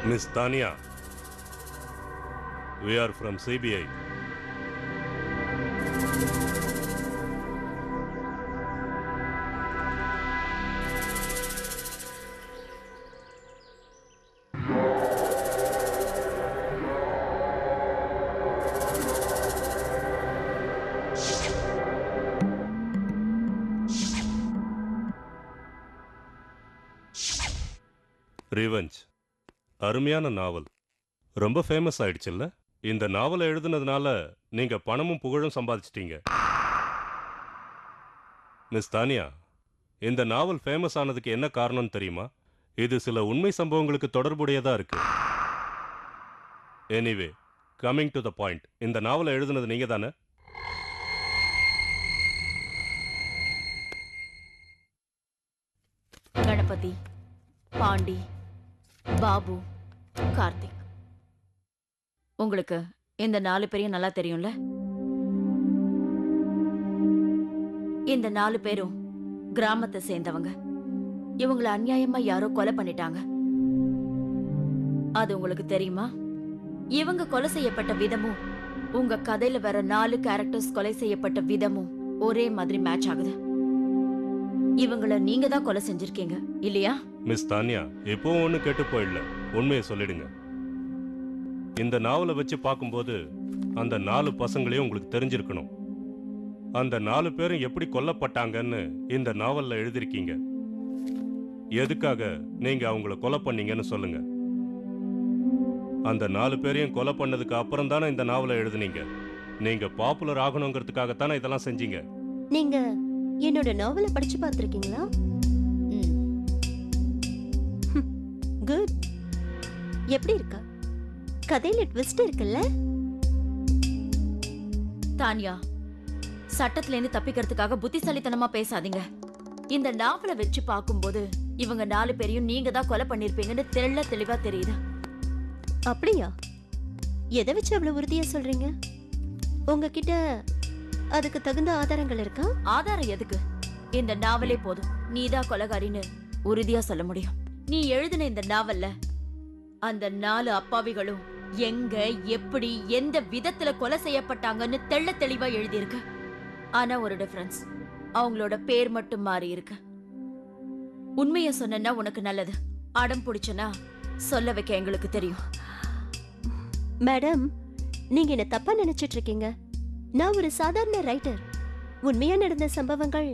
Miss Tanya, we are from CBI. Revenge அருமையான நாவல், ரொம்ப famous ஆயிடுச்சுல்ல. இந்த நாவலை எழுதுனதுனால நீங்க பணமும் புகழும் சம்பாதிச்சிட்டீங்க. மிஸ் தானியா, இந்த நாவல் ஃபேமஸ் ஆனதுக்கு என்ன காரணம்னு தெரியுமா? இது சில உண்மை சம்பவங்களுக்கு தொடர்புடையதா இருக்கு. Anyway, coming to the point, இந்த நாவலை எழுதுனது நீங்க தானே? கணபதி, பாண்டி, பாபு, கார்த்திக், உங்களுக்கு இந்த 4 பேரையும் நல்லா தெரியும்ல? இந்த 4 பேரும் கிராமத்தை சேர்ந்தவங்க. இவங்களை அநியாயமா யாரோ கொலை பண்ணிட்டாங்க. அது உங்களுக்கு தெரியுமா? இவங்க கொலை செய்யப்பட்ட விதமும் உங்க கதையில வர 4 கேரக்டர்ஸ் கொலை செய்யப்பட்ட விதமும் ஒரே மாதிரி மேட்ச் ஆகுது. இவங்கள நீங்க தான் கொலை செஞ்சிருக்கீங்க இல்லையா? மிஸ் தானியா, எப்பவும் ஒன்றும் கேட்டு போயிடல, உண்மையை சொல்லிடுங்க. இந்த நாவலை வச்சு பார்க்கும்போது அந்த 4 பசங்களையும் உங்களுக்கு தெரிஞ்சிருக்கணும். அந்த 4 பேரும் எப்படி கொல்லப்பட்டாங்கன்னு இந்த நாவல்ல எழுதிருக்கீங்க. எதுக்காக நீங்க அவங்கள கொலை பண்ணீங்கன்னு சொல்லுங்க. அந்த 4 பேரையும் கொலை பண்ணதுக்கு அப்புறம் தானே இந்த நாவலை எழுதுனீங்க. நீங்க பாப்புலர் ஆகணுங்கிறதுக்காகத்தானே இதெல்லாம் செஞ்சீங்க. நீங்க என்னோட நாவலை படிச்சு பார்த்திருக்கீங்களா? குட். எப்படி இருக்கா? கதையில ட்விஸ்ட் இருக்குல்ல? தானியா, சட்டத்துல இருந்து தப்பிக்கிறதுக்காக புத்திசாலித்தனமா பேசாதீங்க. இந்த நாவலை வச்சு பார்க்கும்போது இவங்க 4 பேரையும் நீங்க தான் கொலை பண்ணிருப்பீங்கன்னு தெளிவா தெரியுது. அப்படியா? எதை வச்சு அவ்வளவு உறுதியா சொல்றீங்க? உங்ககிட்ட அதுக்கு தகுந்த ஆதாரங்கள் இருக்கா? ஆதாரம் எதுக்கு? இந்த நாவலே போதும் நீதான் கொலைகாரின்னு உறுதியா சொல்ல முடியும். நீ எழுதின இந்த நாவல்ல அந்த 4 அப்பாவிகளும் எங்க, எப்படி, எந்த விதத்துல கொலை செய்யப்பட்டாங்கன்னு தெளிவா எழுதியிருக்கு. ஆனா ஒரு டிஃபரன்ஸ், அவங்களோட பேர் மட்டும் மாறி இருக்கு. உண்மைய சொன்னா உனக்கு நல்லது, அடம் பிடிச்சனா சொல்ல வைக்க எங்களுக்கு தெரியும். மேடம், நீங்க என்ன தப்பா நினைச்சிட்டு இருக்கீங்க. நான் ஒரு சாதாரண ரைட்டர். உண்மையா நடந்த சம்பவங்கள்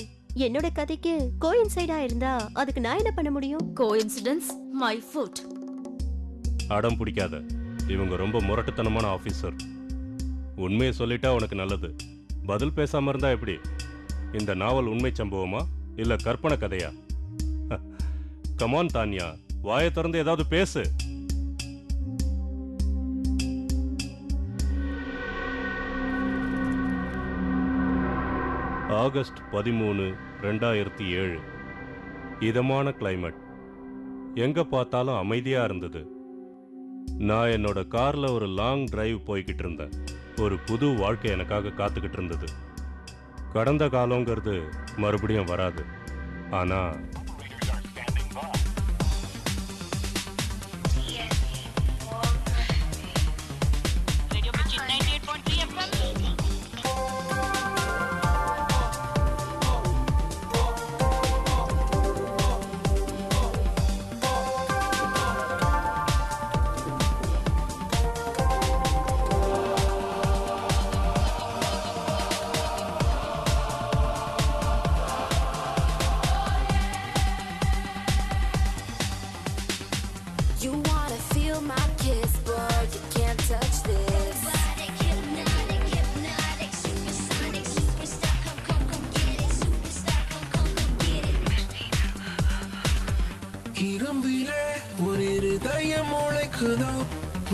என்னோட கதைக்கு கோயின்சைடா இருந்தா அதுக்கு நான் என்ன பண்ண முடியும்? Coincidence my foot. அடம் பிடிக்காத, இவங்க ரொம்ப முரட்டுத்தனமான ஆபீசர். உண்மையை சொல்லிட்டா உனக்கு நல்லது. பதில் பேசாம இருந்தா எப்படி? இந்த நாவல் உண்மை சம்பவமா இல்ல கற்பனை கதையா? கமான் தானியா, வாயை திறந்து ஏதாவது பேசு. ஆகஸ்ட் 13, 2007. இதமான கிளைமேட். எங்க பார்த்தாலும் அமைதியா இருந்தது. நான் என்னோட கார்ல ஒரு லாங் டிரைவ் போய்கிட்டு இருந்தேன். ஒரு புது வாழ்க்கை எனக்காக காத்துக்கிட்டு இருந்தது. கடந்த காலங்கிறது மறுபடியும் வராது. ஆனா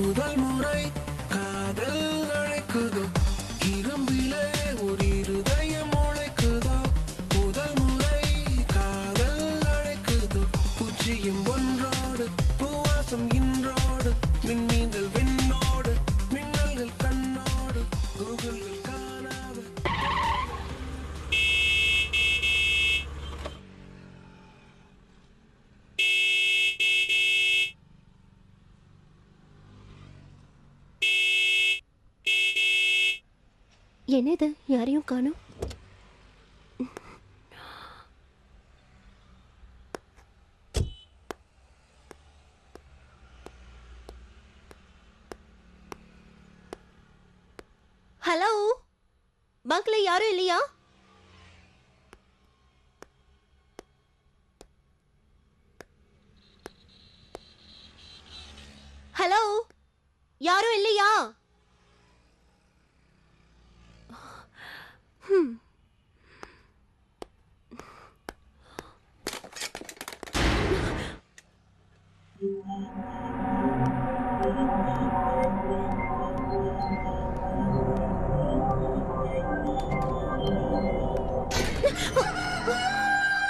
முதல் முறை காதல் அழைக்குதோ, இரும்பிலே ஒரு இருதயம் உழைக்குதோ, முதல் முறை காதல் அழைக்குதோ, பூச்சியும் ஒன்றோடு பூவாசம் இன்றோடு, மின்மீன்கள் விண்ணோடு மின்னல்கள் கண்ணோடு, கூகுள்கள் காணாது. என்னது யாரையும் காணோம். ஹலோ, பங்க்ல யாரும் இல்லையா? ஹலோ, யாரும் இல்லையா?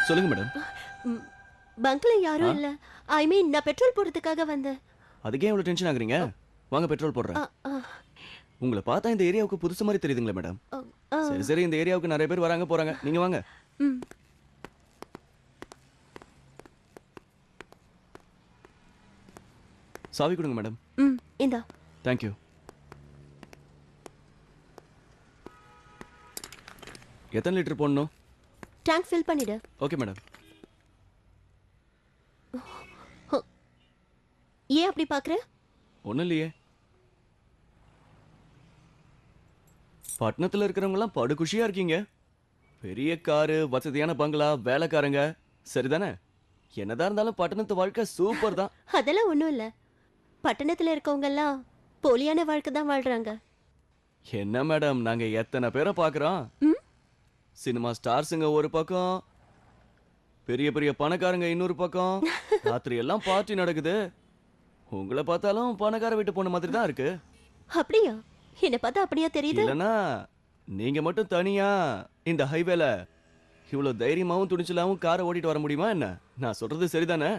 சொல்லுங்க மேடம். பங்க்ல யாரும் இல்ல. ஐ மீன் நான் பெட்ரோல் போடுறதுக்காக வந்தேன். அதுக்கே இவ்வளவு டென்ஷன் ஆகுறீங்க? வாங்க பெட்ரோல் போடுறேன். உங்களை பார்த்தா இந்த ஏரியாவுக்கு புதுசு மாதிரி தெரியுதுங்களே மேடம். சரி சரி, இந்த ஏரியாவுக்கு நிறைய பேர் வராங்க போறாங்க, நீங்க வாங்க. சாவி கொடுங்க மேடம். இந்தா. தேங்க்யூ. எத்தனை லிட்டர் போடணும்? டேங்க் ஃபில் பண்ணிடு. Okay madam. ஏன் அப்படி பாக்குற? ஒன்றும் இல்லையே. பட்டணத்தில் இருக்கிறவங்கலாம் படு குஷியா இருக்கீங்க. பெரிய காரு, வசதியான பங்களா, வேலைக்காரங்க, சரிதானே? என்னதான் இருந்தாலும் பட்டணத்து வாழ்க்கை சூப்பர் தான். அதெல்லாம் ஒண்ணும் இல்ல. பட்டணத்துல இருக்கவங்க எல்லாம் போலியான வாழ்க்கை தான் வாழ்றாங்க. என்ன மேடம், நாங்க எத்தனை பேரை பார்க்குறோம். சினிமா ஸ்டார்ஸுங்க ஒரு பக்கம், பெரிய பெரிய பணக்காரங்க இன்னொரு பக்கம், ராத்திரி எல்லாம் பார்ட்டி நடக்குது. உங்களை பார்த்தாலும் பணக்கார வீட்டு பொண்ணு மாதிரி தான் இருக்கு. அப்படியா? என்ன பார்த்தா அப்படியா தெரியுது? இல்லனா நீங்க மட்டும் தனியா இந்த ஹைவேல இவ்வளவு தைரியமாவும் துணிச்சலாவும் காரை ஓட்டிட்டு வர முடியுமா என்ன? நான் சொல்றது சரிதானே?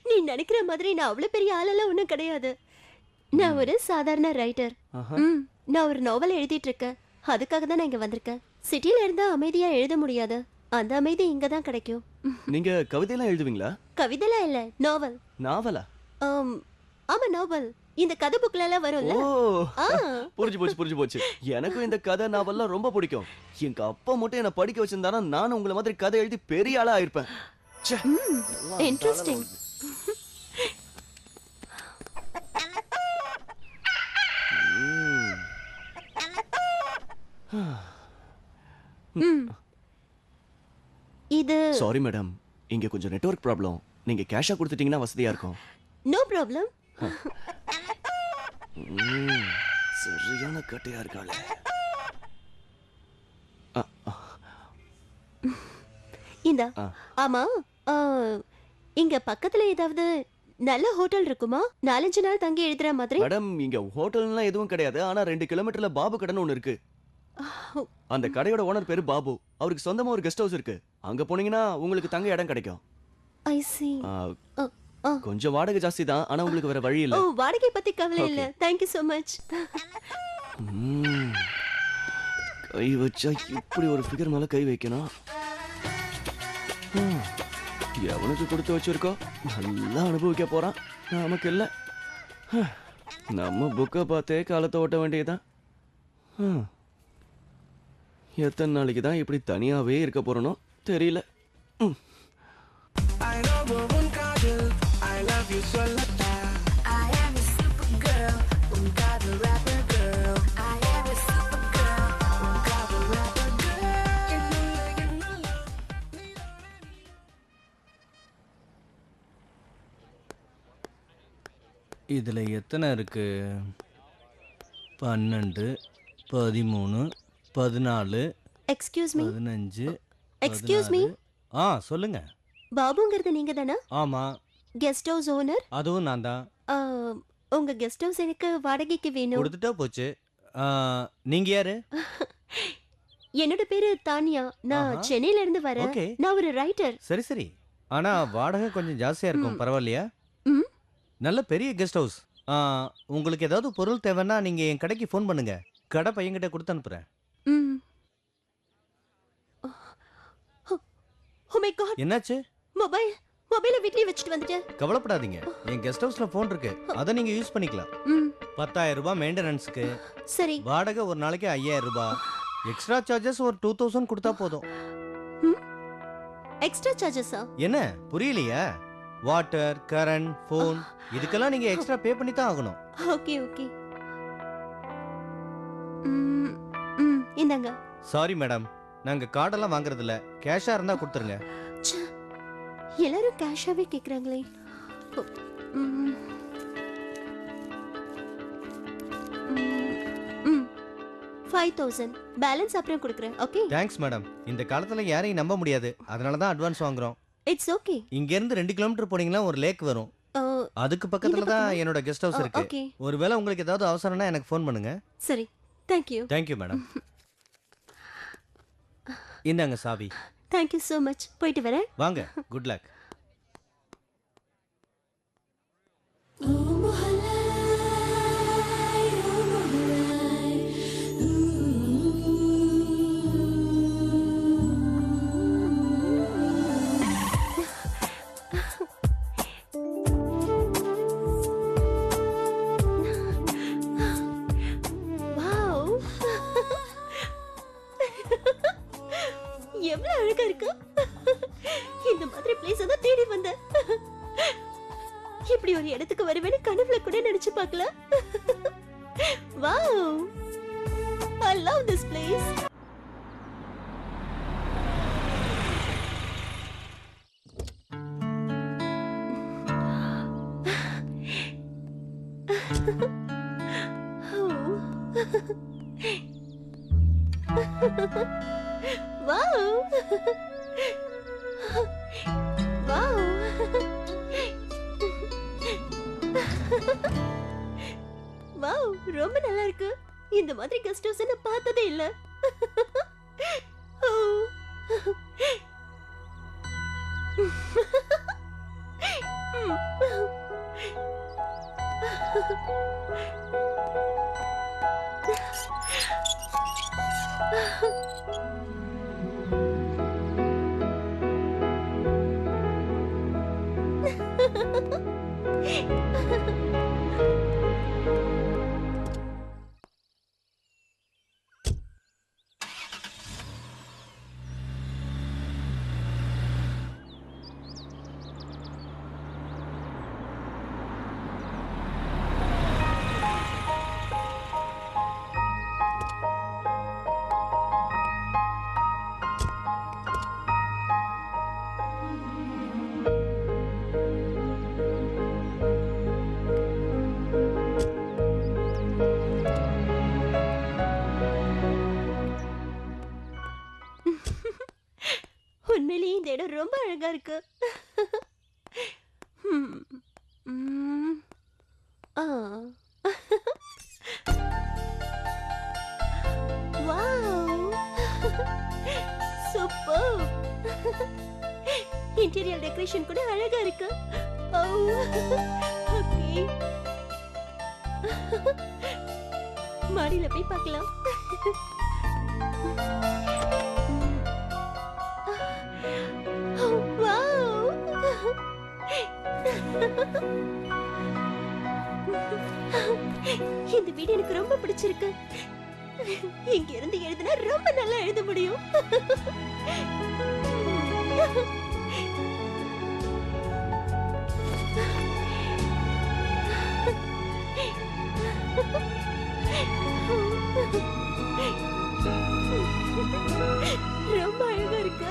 நீ நினைக்கிற மாதிரி நான் அவ்வளவு பெரிய ஆளெல்லாம் ஒண்ணும் கிடையாது. நான் ஒரு சாதாரண ரைட்டர். நான் ஒரு நாவல் எழுதிட்டு இருக்கேன். அதுக்காக தான் நான் இங்க வந்திருக்கேன். சிட்டில இருந்தா அமைதியா எழுத முடியாது. அந்த அமைதி இங்க தான் கிடைக்கும். நீங்க கவிதையெல்லாம் எழுதுவீங்களா? கவிதைலாம் இல்ல, நாவல். நாவலா? ஆமா, நாவல். இந்த கதை புக்ல எல்லாம் வரும்ல. ஓ, புரிஞ்சு போச்சு. எனக்கும் இந்த கதை நாவல்லாம் ரொம்ப பிடிக்கும். எங்க அப்பா மட்டும் என்ன படிக்க வச்சிருந்தாரா நானும் உங்களை மாதிரி கதை எழுதி பெரிய ஆளா ஆயிருப்பேன். இன்ட்ரெஸ்டிங். இது சாரி மேடம், இங்க கொஞ்சம் நெட்வொர்க் ப்ராப்ளம். நீங்க கேஷா கொடுத்துட்டீங்கன்னா வசதியா இருக்கும். No problem. சரியான கட்டையா இருக்காளே. இந்த ஆமா, இங்க பக்கத்துல ஏதாவது நல்ல ஹோட்டல் இருக்குமா? 4-5 நாள் தங்கி எழுதுற மாதிரி. மேடம், இங்க ஹோட்டல்லாம் எதுவும் கிடையாது. ஆனா 2 கிலோமீட்டர்ல பாபு கடைன்னு ஒண்ணு இருக்கு. அந்த கடையோட ஓனர் பேரு பாபு. அவருக்கு சொந்தமா ஒரு கெஸ்ட் ஹவுஸ் இருக்கு. அங்க போனீங்கன்னா உங்களுக்கு தங்க இடம் கிடைக்கும். ஐ see. கொஞ்சம் வாடகை ஜாஸ்தி தான், ஆனா உங்களுக்கு வேற வழி இல்ல. ஓ, வாடகை பத்தி கவலை இல்ல. Thank you so much. கை வச்சா இப்படி ஒரு ஃபிகர் மேல கை வைக்கணும். எவனுக்கு கொடுத்து வச்சிருக்கோ நல்லா அனுபவிக்க போறான். நமக்கு இல்ல. நம்ம புக்கை பார்த்தே காலத்தை ஓட்ட வேண்டியதுதான். எத்தனை நாளைக்கு தான் இப்படி தனியாவே இருக்க போறனோ தெரியல. I love உன் காதல், I love you சொல்லட்டா. I am a super girl, உன் காதல் rapper girl. I am a super girl, உன் காதல் rapper girl. இதில் எத்தனை இருக்கு? 12, 13, 14, எக்ஸ்கியூஸ் மீ. 15. Excuse me. சொல்லுங்க. பாபுங்கிறது நீங்க தானா? ஆமா, கெஸ்ட் ஹவுஸ் ஓனர். அதுவும் நான் தான். உங்க கெஸ்ட் ஹவுஸ் எனக்கு வாடகைக்கு வேணும். கொடுத்துட்டா போச்சு. நீங்க யாரு? என்னோட பேரு தானியா. நான் ஆஹா. சென்னையில இருந்து வரேன். ஓகே. நான் ஒரு ரைட்டர். சரி சரி. ஆனா வாடகை கொஞ்சம் ஜாஸ்தியா இருக்கும். பரவாயில்லையா? ம். நல்ல பெரிய கெஸ்ட் ஹவுஸ். உங்களுக்கு ஏதாவது பொருள் தேவைன்னா நீங்க என் கடைக்கு ஃபோன் பண்ணுங்க. கடை பையன்கிட்ட கொடுத்து அனுப்புறேன். ம். Oh my god. என்னாச்சு? மொபைலை வீட்லயே வச்சுட்டு வந்துட்டேன். கவலைப்படாதீங்க. என் கெஸ்ட் ஹவுஸ்ல ஃபோன் இருக்கு. அதை நீங்க யூஸ் பண்ணிக்கலாம். ம். 10,000 ரூபாய் மெயின்டெனன்ஸ்க்கு, சரி. வாடகை ஒரு நாளைக்கு 5,000 ரூபாய், எக்ஸ்ட்ரா சார்ஜஸ் ஒரு 2,000 கொடுத்தா போதும். எக்ஸ்ட்ரா சார்ஜஸா? என்ன புரியலையா? வாட்டர், கரண்ட், ஃபோன் இதுக்கெல்லாம் நீங்க எக்ஸ்ட்ரா பே பண்ணி தான் ஆகணும். Okay okay. இந்தாங்க. சாரி மேடம், நாங்க கார்டெல்லாம் வாங்குறது இல்ல, கேஷா இருந்தா கொடுத்துருங்க. ச்சே, எல்லாரும் கேஷாவே கேக்குறாங்களே. ம், ம், 5,000 பேலன்ஸ் அப்புறம் கொடுக்குறேன். ஓகே. Thanks madam. இந்த காலத்துல யாரையும் நம்ப முடியாது, அதனால தான் அட்வான்ஸ் வாங்குறோம். It's okay. இங்க இருந்து 2 கிலோமீட்டர் போனீங்கன்னா ஒரு லேக் வரும். அதுக்கு பக்கத்துல இந்த தான் பக்கமா? என்னோட கெஸ்ட் ஹவுஸ் இருக்கு. ஓகே. ஒருவேளை உங்களுக்கு ஏதாவது அவசரம்னா எனக்கு ஃபோன் பண்ணுங்க. சரி. Thank you. Thank you madam. இந்தாங்க சாவி. Thank you so much. போயிட்டு வரேன். வாங்க, குட் லக். வாவ். எவ்வளவு அழகா இருக்கு. இந்த மாதிரி பிளேஸ் தான் தேடி வந்தேன். இப்படி ஒரு இடத்துக்கு வருவேன்னு கனவுல கூட நினைச்சு பார்க்கல. Wow. I love this place. Wow. Wow. Wow, ரொம்ப நல்லா இருக்கு. இந்த மாதிரி கெஸ்ட் ஹவுஸ் நான் பார்த்ததே இல்ல. உண்மையிலேயே இந்த இடம் ரொம்ப அழகா இருக்கு. சூப்பர். இன்டீரியர் டெக்கரேஷன் கூட அழகா இருக்கு. ஓகே. மாடியில போய் பார்க்கலாம். இந்த வீடு எனக்கு ரொம்ப பிடிச்சிருக்கு. இங்க இருந்து எழுதினா ரொம்ப நல்லா எழுத முடியும். ரொம்ப அழகா இருக்கு.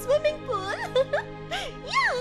Swimming pool. Yeah.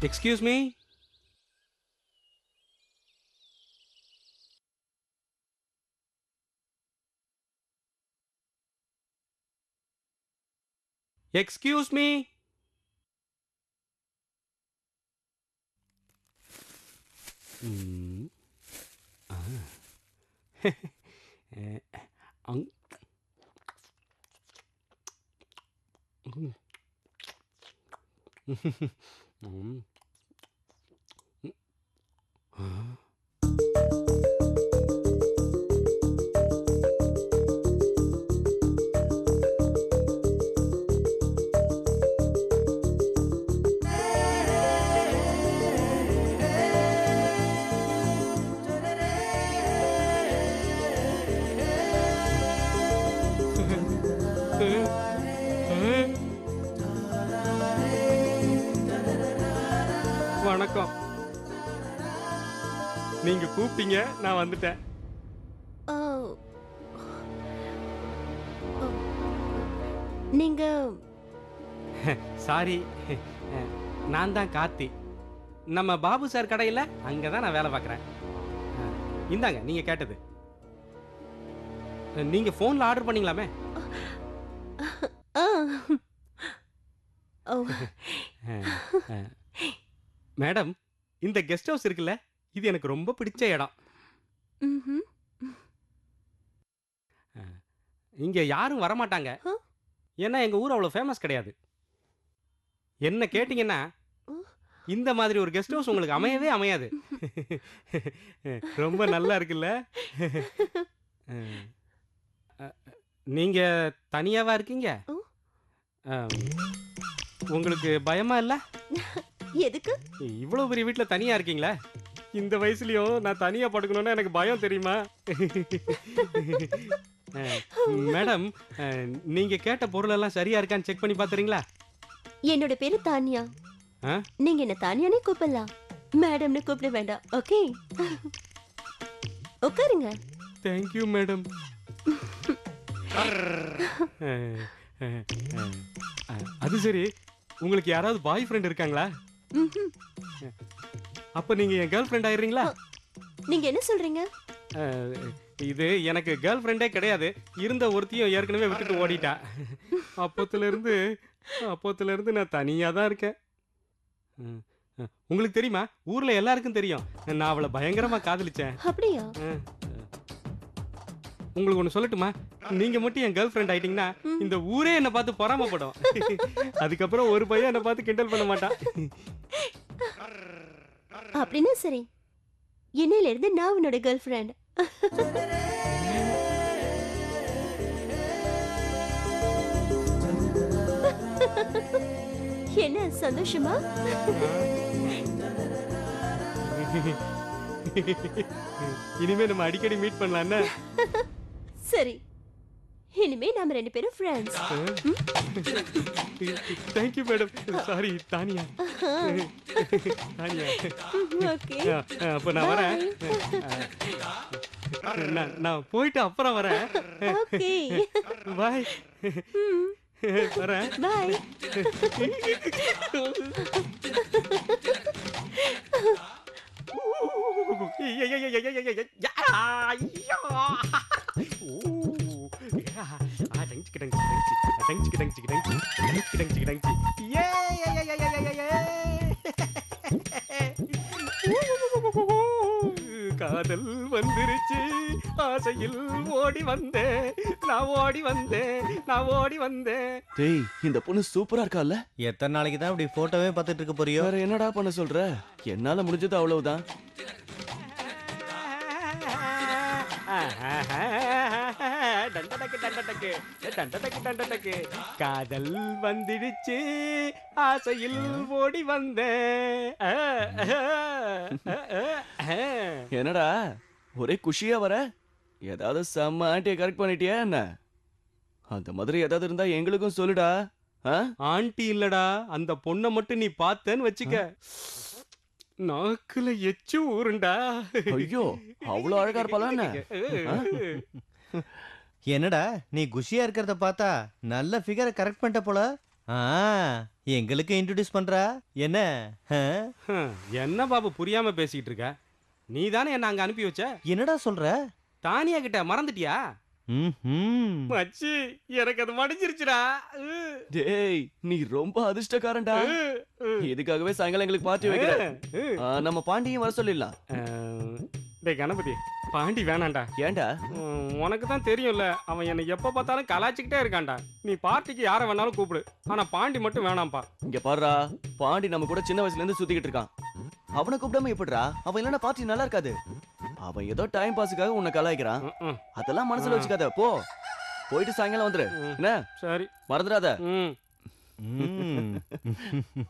Excuse me. Excuse me. வணக்கம். நீங்க கூப்பிட்டீங்க, நான் வந்துட்டேன். ஆ, நீங்க சாரி, நான் தான் கார்த்தி. நம்ம பாபு சார் கடையில் அங்கே தான் நான் வேலை பார்க்குறேன். இந்தாங்க நீங்கள் கேட்டது. நீங்கள் ஃபோனில் ஆர்டர் பண்ணீங்களாமே. ஆ. ஓ. மேடம், இந்த கெஸ்ட் ஹவுஸ் இருக்குல்ல, இது எனக்கு ரொம்ப பிடிச்ச இடம். ம்ஹும். இங்கே யாரும் வரமாட்டாங்க, ஏன்னா எங்கள் ஊர் அவ்வளோ ஃபேமஸ் கிடையாது. என்ன கேட்டிங்கன்னா, இந்த மாதிரி ஒரு கெஸ்ட் ஹவுஸ் உங்களுக்கு அமையவே அமையாது. ரொம்ப நல்லா இருக்குல்ல? நீங்கள் தனியாவா இருக்கீங்க? உங்களுக்கு பயமா இல்லை? எதுக்கு? இவ்வளோ பெரிய வீட்டில் தனியாக இருக்கீங்களா? இந்த வயசுலயும் நான் தனியாக படுக்கணும்னா எனக்கு பயம் தெரியுமா? மேடம், நீங்கள் கேட்ட பொருளெல்லாம் சரியா இருக்கான்னு செக் பண்ணி பார்த்துறீங்களா? என்னோட பேரு தானியா. நீங்க என்ன தானியானே கூப்பிடலாம், மேடம்னு கூப்பிட வேண்டாம். ஓகே, உட்காருங்க. Thank you madam. அது சரி, உங்களுக்கு யாராவது பாய் ஃப்ரெண்ட் இருக்காங்களா? ம்ஹும். அப்ப நீங்க என் கேர்ள் ஃப்ரெண்ட் ஆயிடுறீங்களா? நீங்க என்ன சொல்றீங்க? இது எனக்கு கேர்ள் ஃப்ரெண்டே கிடையாது. இருந்த ஒருத்தையும் ஏற்கனவே விட்டுட்டு ஓடிட்டா. அப்போத்துல இருந்து நான் தனியா தான் இருக்கேன். உங்களுக்கு தெரியுமா, ஊர்ல எல்லாருக்கும் தெரியும் நான் அவளை பயங்கரமா காதலிச்சேன். அப்படியா? உங்களுக்கு ஒன்று சொல்லட்டுமா? நீங்க மட்டும் என் கேர்ள் ஃப்ரெண்ட் ஆயிட்டீங்கன்னா இந்த ஊரே என்னை பார்த்து பொறாமப்படும். அதுக்கப்புறம் ஒரு பையன் என்னை பார்த்து கிண்டல் பண்ண மாட்டான். அப்படின்னா சரி, இன்னையில இருந்து நான் உன்னோட கேர்ள் ஃப்ரெண்ட். என்ன சந்தோஷமா? இனிமே நம்ம அடிக்கடி மீட் பண்ணலாம்னா? சரி, இனிமே நாம ரெண்டு பேரும் friends. Thank you madam. Sorry Tania. Tania. Okay, அப்ப நான் வரேன். நான் போயிட்டு அப்புறம் வரேன். ஓகே, பாய். வரேன். பாய். காதல் வந்துருச்சு, ஆசையில் ஓடி வந்தேன், நான் ஓடி வந்தேன். டேய், இந்த பொண்ணு சூப்பரா இருக்கால? எத்தனை நாளைக்கு தான் இப்படி போட்டோவே பார்த்துட்டு இருக்க போறியோ? வேற என்னடா பண்ண சொல்ற? என்னால முடிஞ்சது அவ்வளவுதான். காதல் வந்துடுச்சு, ஆசையில் ஓடி வந்தேன். என்னடா ஒரே குஷியா வர? ஏதாவது செம்ம ஆண்டியை கரெக்ட் பண்ணிட்டியா என்ன? அந்த மாதிரி ஏதாவது இருந்தா எங்களுக்கும் சொல்லுடா. ஆண்டி இல்லடா, அந்த பொண்ணை மட்டும் நீ பார்த்தேன்னு வச்சுக்க, நாக்குல எச்சு ஊருண்டா. ஐயோ, அவ்வளவு அழகா இருப்பாளா என்ன? என்னடா நீ குஷியா இருக்கிறத பார்த்தா நல்ல ஃபிகரை கரெக்ட் பண்ணிட்ட போல. ஆ எங்களுக்கு இன்ட்ரோடியூஸ் பண்றா என்ன ஆ? என்ன பாபு புரியாம பேசிக்கிட்டு இருக்க? நீ தானே என்ன அங்க அனுப்பி வச்ச? என்னடா சொல்ற தானியா கிட்ட மறந்துட்டியா? ம்ஹும். மச்சி எனக்கு அது மடிஞ்சிருச்சுடா. டேய் நீ ரொம்ப அதிர்ஷ்டக்காரன்டா. இதுக்காகவே சாயங்காலம் எங்களுக்கு பார்ட்டி வைக்கிற. நம்ம பாண்டியும் வர சொல்லிடலாம். டேய் கணபதி, பாண்டி வேணாண்டா. ஏன்டா? உனக்கு தான் தெரியும்ல, அவன் என்னை எப்ப பார்த்தாலும் கலாச்சிக்கிட்டே இருக்கான்டா. நீ பார்ட்டிக்கு யாரை வேணாலும் கூப்பிடு, ஆனா பாண்டி மட்டும் வேணாம்ப்பா. இங்க பாருடா, பாண்டி நம்ம கூட சின்ன வயசுல இருந்து சுத்திக்கிட்டு இருக்கான். அவனை கூப்பிடாம எப்படிடா? அவன் இல்லைன்னா பார்ட்டி நல்லா இருக்காது. அவன் ஏதோ டைம் பாஸுக்காக உன்னை கலாய்க்கிறான். அதெல்லாம் மனசுல வச்சுக்காத. போயிட்டு சாயங்காலம் வந்துரு. என்ன? சரி, மறந்துடாத. ம். ம்.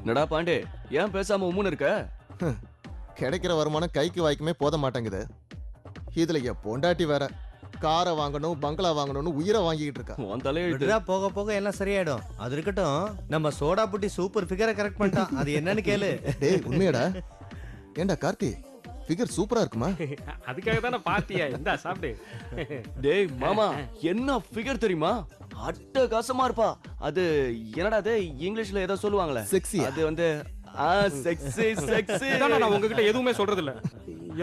என்னடா பாண்டே, ஏன் பேசாம உம்முன்னு இருக்க? கிடைக்கிற வருமானம் கைக்கு வாய்க்குமே போத மாட்டேங்குது. இதுல என் பொண்டாட்டி வேற காரை வாங்கணும் பங்களா வாங்கணும்னு உயிரை வாங்கிக்கிட்டு இருக்கா. உன் தலையெழுத்து. விடுடா, போக போக எல்லாம் சரியாயிடும். அது இருக்கட்டும், நம்ம சோடா புட்டி சூப்பர் ஃபிகரை கரெக்ட் பண்ணிட்டான். அது என்னன்னு கேளு. டேய் உண்மையாடா? ஏண்டா கார்த்தி, ஃபிகர் சூப்பரா இருக்குமா? அதுக்காக தானே பார்ட்டியா? இந்தா சாப்பிடு. டேய் மாமா, என்ன ஃபிகர் தெரியுமா? அட்டகாசமா இருப்பா. அது என்னடா அது இங்கிலீஷ்ல ஏதோ சொல்லுவாங்களே, செக்ஸியா? அது வந்து செக்ஸி செக்ஸி. இதானே நான் உங்ககிட்ட எதுவுமே சொல்றது இல்ல.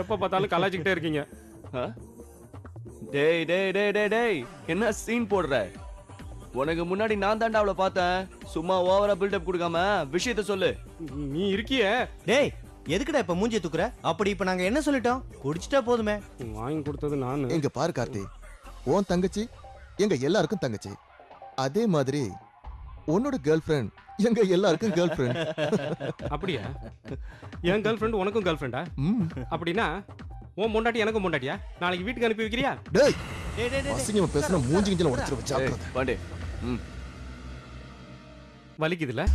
எப்ப பார்த்தாலும் கலாச்சிக்கிட்டே இருக்கீங்க. டேய் டேய் டேய் டேய் டேய், என்ன சீன் போடுற? உனக்கு முன்னாடி நான் தாண்டா அவளை பார்த்தேன். சும்மா ஓவரா பில்டப் கொடுக்காம விஷயத்த சொல்லு. நீ இருக்கியே. டேய் எதுக்குடா இப்ப மூஞ்சி தூக்குற? அப்படி இப்ப நாங்க என்ன சொல்லிட்டோம்? குடிச்சிட்டா போதுமே. வாங்கி கொடுத்தது நான். எங்க பாரு கார்த்தி, உன் தங்கச்சி எங்க எல்லாருக்கும் தங்கச்சி. அதே மாதிரி உன்னோட கேர்ள் ஃப்ரெண்ட் எங்க எல்லாருக்கும் கேர்ள் ஃப்ரெண்ட். அப்படியா? என் கேர்ள் ஃப்ரெண்ட் உனக்கும் கேர்ள் ஃப்ரெண்டா? அப்படின்னா உன் பொண்டாட்டி எனக்கும் பொண்டாட்டியா? நாளைக்கு வீட்டுக்கு அனுப்பி வைக்கிறியா? டேய் டேய் டேய் டேய். அசிங்கமா பேசுனா மூஞ்சி கிஞ்சல உடைச்சிரு வச்சா. ஏய், பாண்டே. வலிக்குதுல?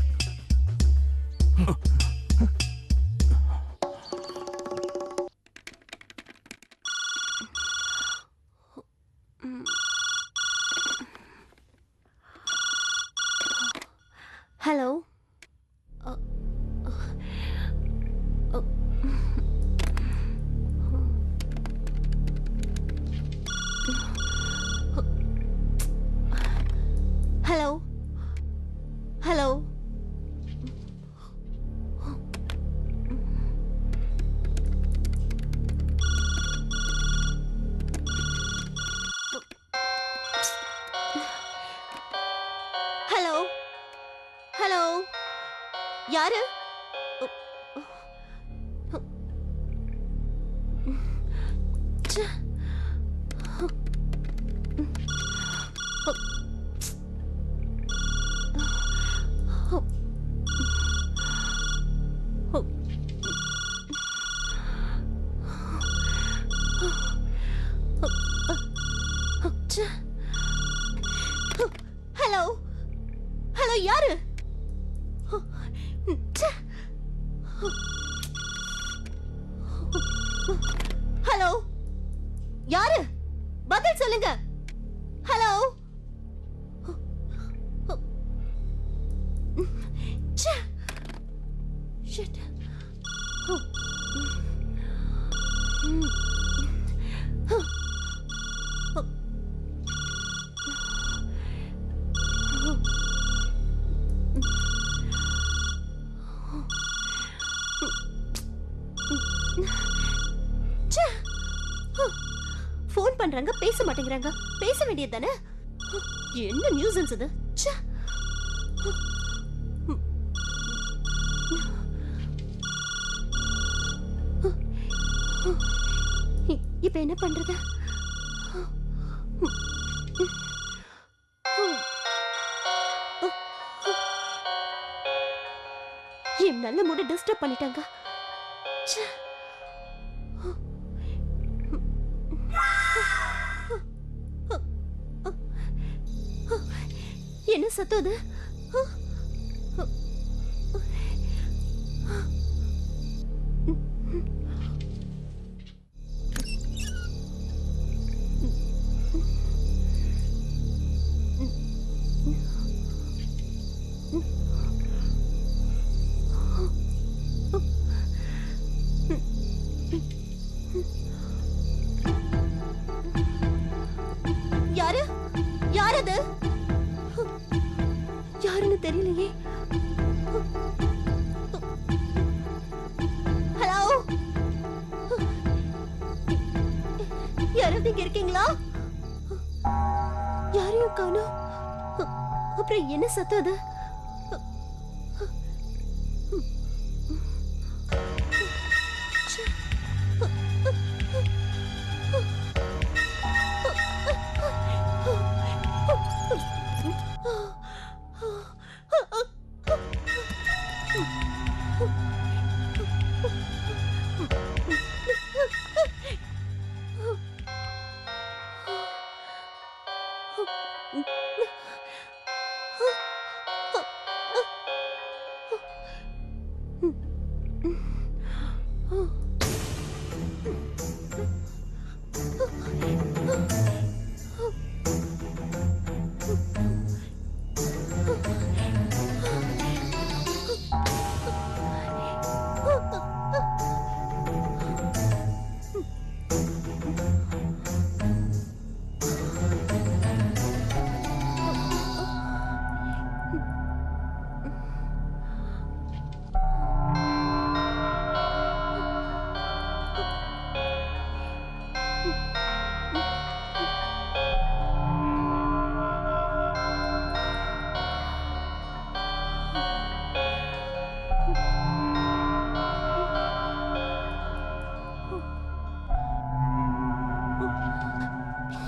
Hello. Hello hello. Hello hello. யாரு? ச்சே. Hello hello. யாரு? ச்சே. ஹலோ யாரு? பதில் சொல்லுங்க. ஹலோ. ச்சே. ஷிட். பண்றாங்க, பேச மாட்டேங்கிறாங்க. பேச வேண்டியது தானே? என்ன நியூசன்ஸ் இது? ச்சே. இப்ப என்ன பண்றது? என் நல்ல மூட டிஸ்டர்ப் பண்ணிட்டாங்க. ச்சே. என்ன சத்தம் அது? யாரு? யார் அது? யாருன்னு தெரியலையே. ஹலோ, யாராவது இங்க இருக்கீங்களா? யாரையும் காணோம். அப்புறம் என்ன சத்தம் அது?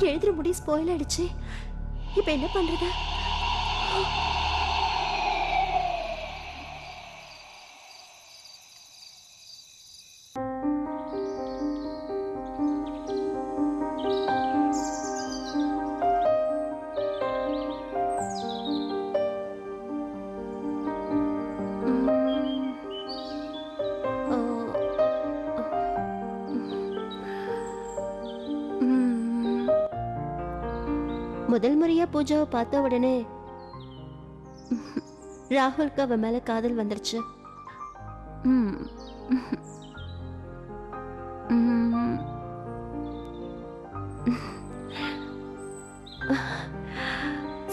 எழுதுற முடி ஸ்பாயில் ஆயிடுச்சு. இப்ப என்ன பண்றது? முதல் முறையா பூஜாவை பார்த்த உடனே ராகுலுக்கு அவ மேல காதல் வந்துருச்சு.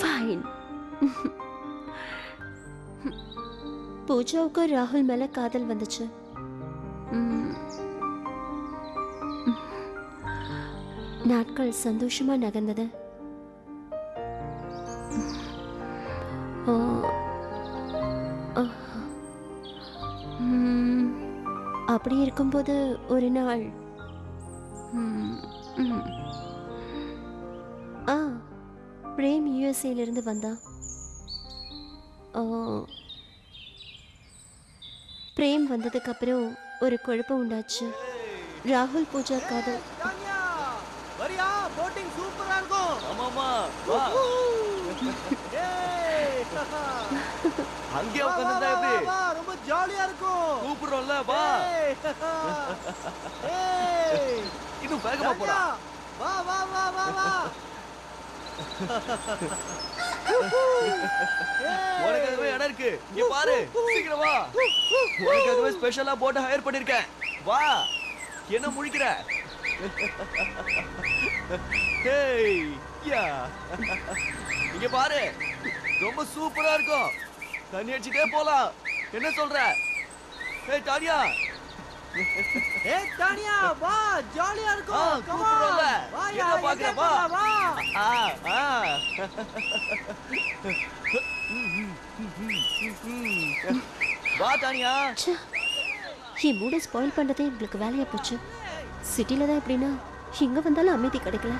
ஃபைன். பூஜாவுக்கு ராகுல் மேல காதல் வந்துச்சு. நாட்கள் சந்தோஷமா நகர்ந்தது. அப்படி இருக்கும்போது ஒரு நாள் பிரேம் யூஎஸ்ஏல இருந்து வந்தான். பிரேம் வந்ததுக்கு அப்புறம் ஒரு குழப்பம் உண்டாச்சு. ராகுல் பூஜா காதல். வரியா? போட்டிங் சூப்பரா இருக்கும். ஆமாமா, வா. அங்கே உட்கார்ந்தா எப்படி? ரொம்ப ஜாலியா இருக்கும். கூப்பிடுறோம்ல, வா. இன்னும் வேகமா போடா. வா வா வா வா வா. உனக்காகவே இடம் இருக்கு. இங்க பாரு. சீக்கிரம் வா. உனக்காகவே ஸ்பெஷலா போட் ஹையர் பண்ணிருக்கேன். வா. என்ன முழிக்கிற? ஹேய், யா. இங்க பாரு. ரொம்ப சூப்பரா இருக்கும். தண்ணி அடிச்சிட்டே போலாம். என்ன சொல்ற? ஏய் டானியா, ஏய் தானியா வா ஜாலியா ஆ, இருக்கும் கூப்பிடுறோம்ல. என்ன பாக்குற, வா. ஆ, ஆ. வா தானியா. என் மூட ஸ்பாயில் பண்றதே எங்களுக்கு வேலையா போச்சு. சிட்டில தான் எப்படின்னா இங்க வந்தாலும் அமைதி கிடைக்கல.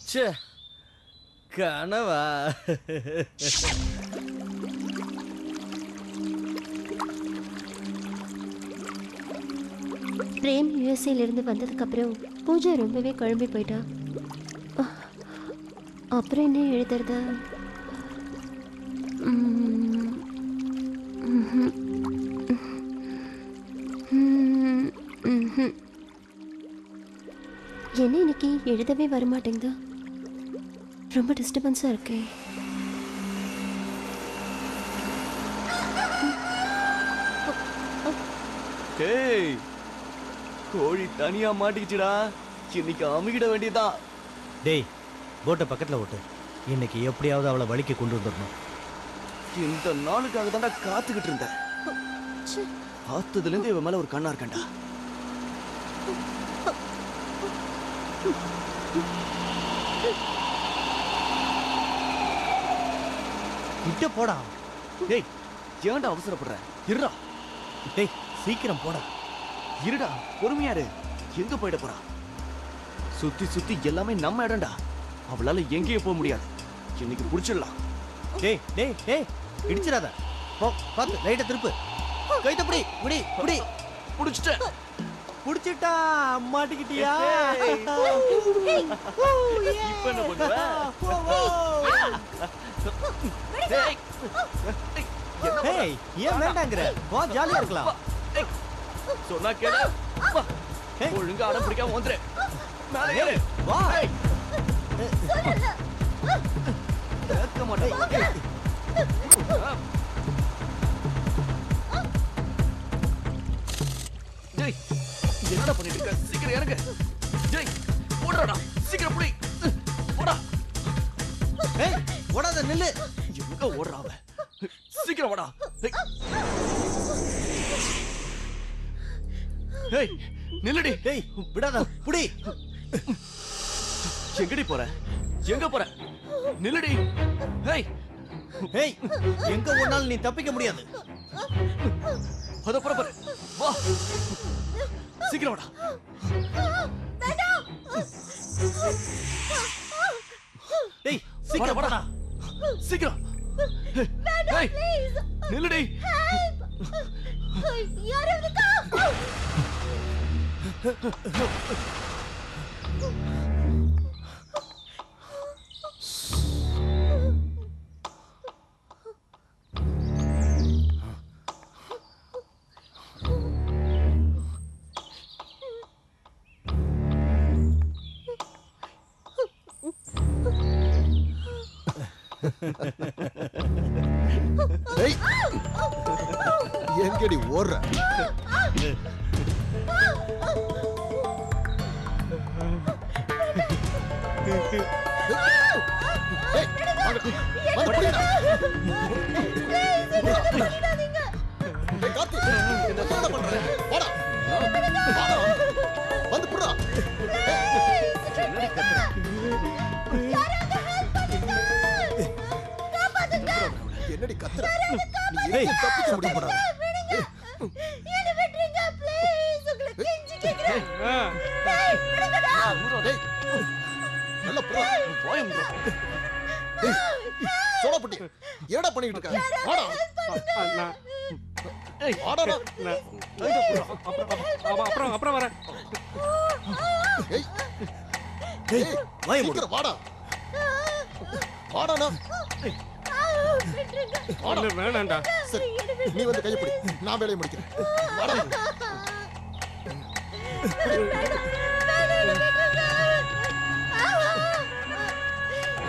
ச்சே கனவா பிரேம் யுஎஸ்ஏல இருந்து வந்ததுக்கு அப்புறம் பூஜா ரொம்பவே குழம்பி போயிட்டா. அப்புறம் என்ன எழுதுறது? என்ன இன்னைக்கு எழுதவே வரமாட்டேங்குது. ரொம்ப டிஸ்டர்பன்ஸா இருக்கே. டேய் கோழி தனியா மாட்டிக்கிச்சுடா. இன்னைக்கு அமுகிட வேண்டியதான். டேய் போட்டை பக்கத்துல ஓட்டு. இன்னைக்கு எப்படியாவது அவளை வழிக்கு கொண்டு வந்துடணும். இந்த நாளுக்காக தான்டா காத்துக்கிட்டு இருந்தேன். பார்த்ததுல இருந்து இவன் மேல ஒரு கண்ணா இருக்கண்டா. கிட்ட போடா. டேய் ஏன்டா அவசரப்படுற? இருடா. டேய் சீக்கிரம் போடா. இருடா பொறுமையா இரு. எங்க போயிட போறா? சுத்தி சுத்தி எல்லாமே நம்ம இடம்டா. அவளால எங்கேயும் போக முடியாது. இன்னைக்கு புடிச்சிடலாம். டேய் டேய் டேய் இடிச்சிடாத. போ பாத்து லைட்ட திருப்பு. கைத்த புடி புடி புடி. புடிச்சிட்டேன். புடிச்சிட்டா மாட்டிக்கிட்டியா? இப்ப என்ன பண்ணுவ? டேய் ஏய் ஏன் வேண்டாங்கற? வா ஜாலியா இருக்கலாம். சொன்னா கேளு. வா. ஒழுங்கா அடம் பிடிக்காம வந்துரு. மேல ஏறு. வா. கேட்க மாட்டேன். டேய் என்னடா பண்ணிட்டு இருக்க? சீக்கிரம் இறங்கு. டேய் ஓடுறடா. சீக்கிரம் புடி. போடா. ஏய் ஓடாத நில்லு. எங்க ஓடுறா அவ? சீக்கிரம் வாடா. டேய் நில்லுடி. டேய் விடாத புடி. எங்கடி போற? எங்க போற? நில்லுடி. ஏய் ஏய் எங்க ஓடுனாலும் நீ தப்பிக்க முடியாது. அத போற பாரு. வா. சீக்கிரம் வாடா. டேய் சீக்கிரம் வாடா. வாடா. சீக்கிரம். ஏய் நில்லுடி. டேய் எங்கடி ஓடுற? டேய் வாங்க வந்து புடிடா. டேய் கார்த்தி என்ன பண்ற? போடா. வாடா. வந்து புடிடா. என்னடி கத்துற? என்னடி கத்துற? நீ எங்க தப்பிக்க முடியுமாடா? ஆ. டேய், நல்லா புறா. டேய், சோடாபுட்டி, என்னடா பண்ணிட்டு இருக்க? வாடா. நான் வாடா. அப்புறம் வரேன். ஏய், ஏய், வாயை மூடு. சீக்கிரம் வாடா. வாடாண்ணா. வாடா. இல்ல, வேணாம்டா. சரி, நீ வந்து கையை பிடி, நான் வேலையை முடிக்கிறேன். வாடா.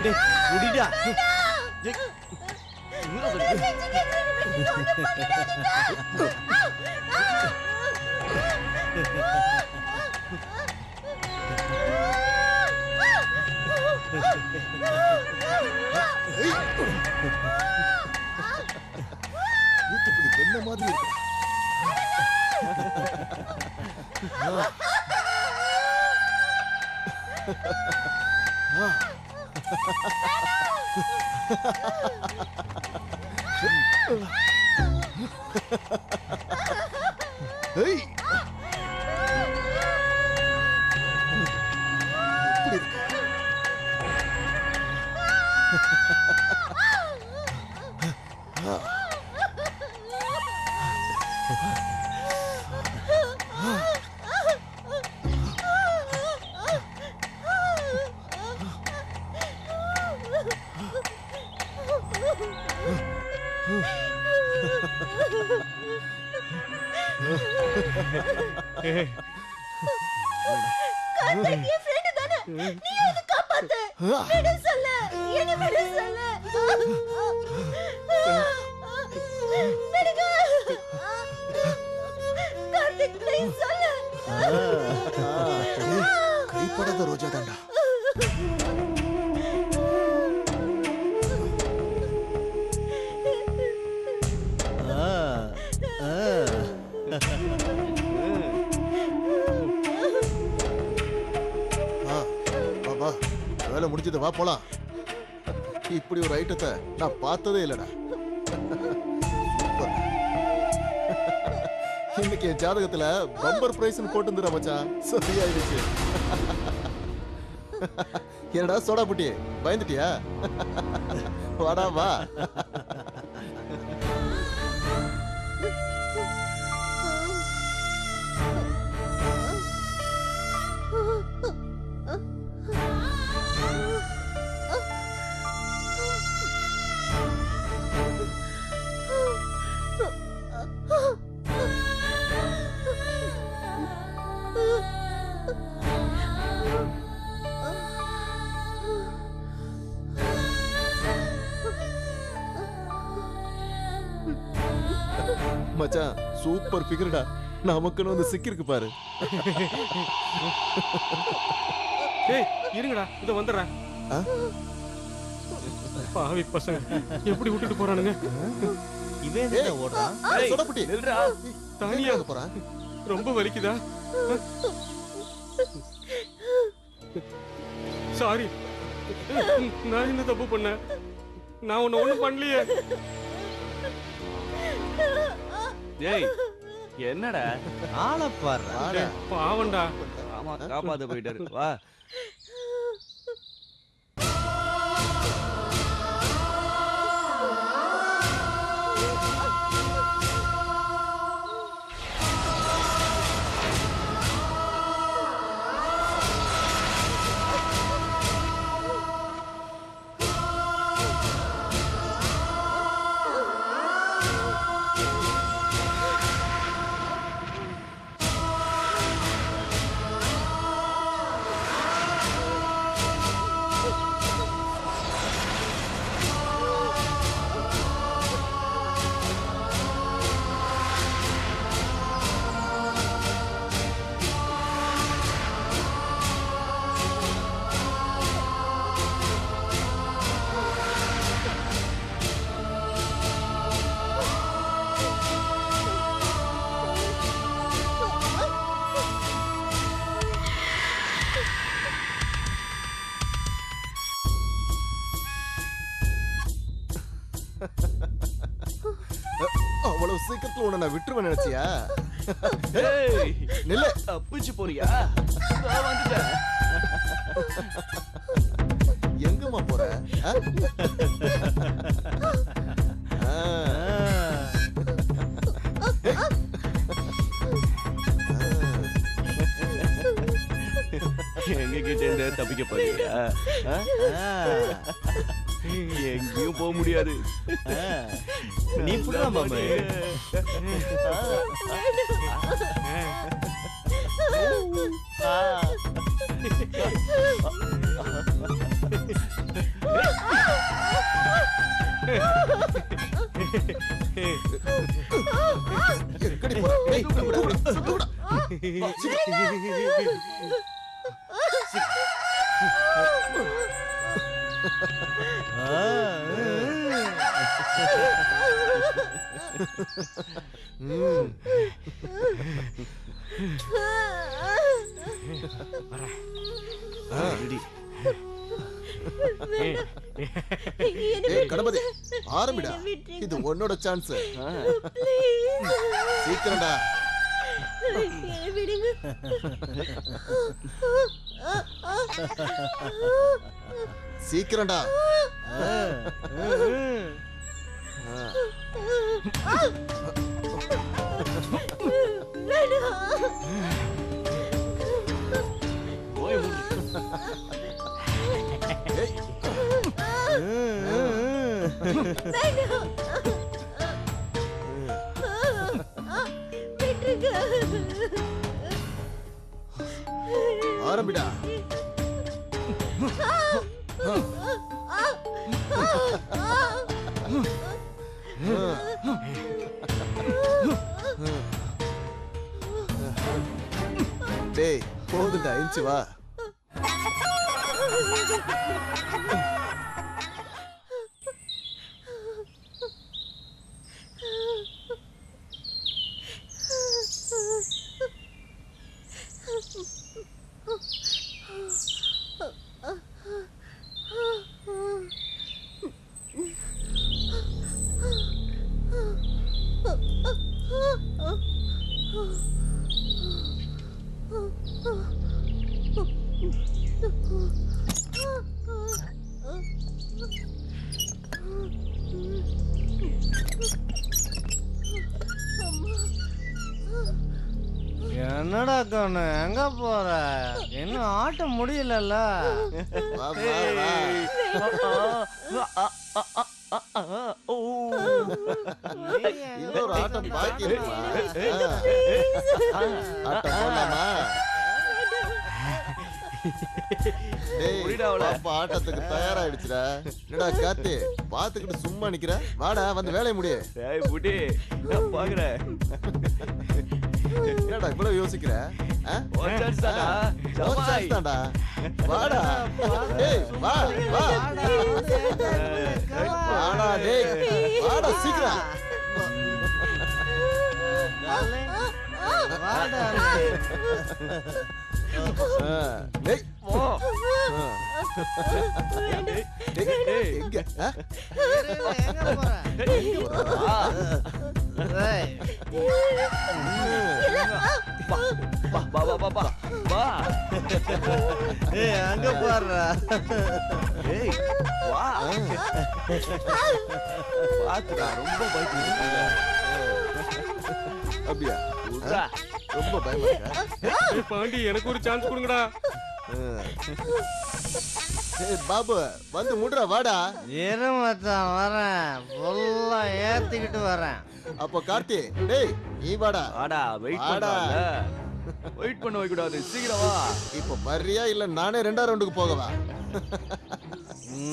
டேய், விடுடா. ஊத்துக்குடி வெண்ணெய் மாதிரி இருக்கு. ஏய், இப்படி இருக்கு. ஏய், கைப்படாத ரோஜா தாண்டா. ஆ, ஆ. வா வா, வேலை முடிஞ்சது, வா போலாம். இப்படி ஒரு ஐட்டத்தை நான் பார்த்ததே இல்லடா. சூப்பர். இன்னைக்கு என் ஜாதகத்துல பம்பர் பிரைஸ்னு போட்டு மச்சான். சரியாயிடுச்சு. என்னடா சோடா புட்டி, பயந்துட்டியா? வாடா வா. மச்சான், சூப்பர் ஃபிகர்டா. நமக்குன்னு வந்து சிக்கிருக்கு பாரு. ஏய், இருங்கடா, இத வந்துடுறேன். ஆ? பாவி பசங்க எப்படி விட்டுட்டு போறானுங்க? இவன் எதுக்குடா ஓடுறான்? ஏய், சோடா புட்டி, நில்றா. தானியா, எங்க போறான்? ரொம்ப வலிக்குதா? சாரி, நான் என்ன தப்பு பண்ணேன்? நான் உன்னை ஒண்ணும் பண்ணலையே. டேய், என்னடா? ஆளை பாருடா. வாடா. டேய், பாவம்டா. ஆமா, காப்பாத்த போயிட்டாரு. வா. அவ்வளவு சீக்கிரத்துல உன்னை நான் விட்டுருவேன் நினைச்சியா? ஏய், நில்லு. தப்பிச்சு போறியா? நான் வந்துட்டேன். எங்கம்மா போற? ஆ? ஆ. எங்க கிட்ட இருந்து தப்பிக்க போறியா? எங்கேயும் போக முடியாது. நீ புடுடா மாமே. எங்கடி போற? டேய், தூக்குடா. ம். ரெடி. ஏய் கணபதி, ஆரம்பிடா. இது உன்னோட சான்ஸ். சீக்கிரம்டா. விடுங்க. சீக்கிரம்டா. போய் மூடு. ஏய். ஆரம்பிடா. டேய் போதுடா, எஞ்சி வா. என்னடா கண்ணு எங்க போற? இன்னும் ஆட்டம் முடியலல்ல. வா, வா, வா. இன்னொரு ஆட்டம் பாக்கி இருக்குமா? ஆட்டம் போடலாமா? டேய், புரியுதா அவள? பாப்பா ஆட்டத்துக்கு தயாராயிடுச்சுடா. என்னடா கார்த்தி, பாத்துக்கிட்டு சும்மா நிக்கிற? வாடா, வந்து வேலையை முடிய. ஏய் புடி, நான் பாக்குறேன். என்னடா இவ்வளவு யோசிக்கிற? ஆ? ஒரு chance தான்டா. ஒரு chance தான்டா. வாடா. டேய், வா, வா. வாடா, டேய். வாடா, சீக்கிரம். டேய். டேய், எங்க? ஆ? எங்க போற? ஏய், வா வா வா வா வா வா. ஏய், அங்க போற? ஏய் வா. பாத்துடா, ரொம்ப பயப்படுறீங்க. அப்படியா? உட்ரா. ரொம்ப பயமா இருக்கா? ஏய் பாண்டி, எனக்கு ஒரு சான்ஸ் கொடுங்கடா. ஏய் பாபு, வந்து முடுறா, வாடா. இரு மச்சான், வரேன். ஃபுல்லா ஏத்திக்கிட்டு வரேன். அப்போ கார்த்தி, டேய் நீ வாடா. வாடா, வெயிட் வாடா. பண்ணாத. வெயிட் பண்ண வைக்க கூடாது, சீக்கிரம் வா. இப்போ வர்றியா இல்ல நானே 2ஆம் ரவுண்டுக்கு போகவா?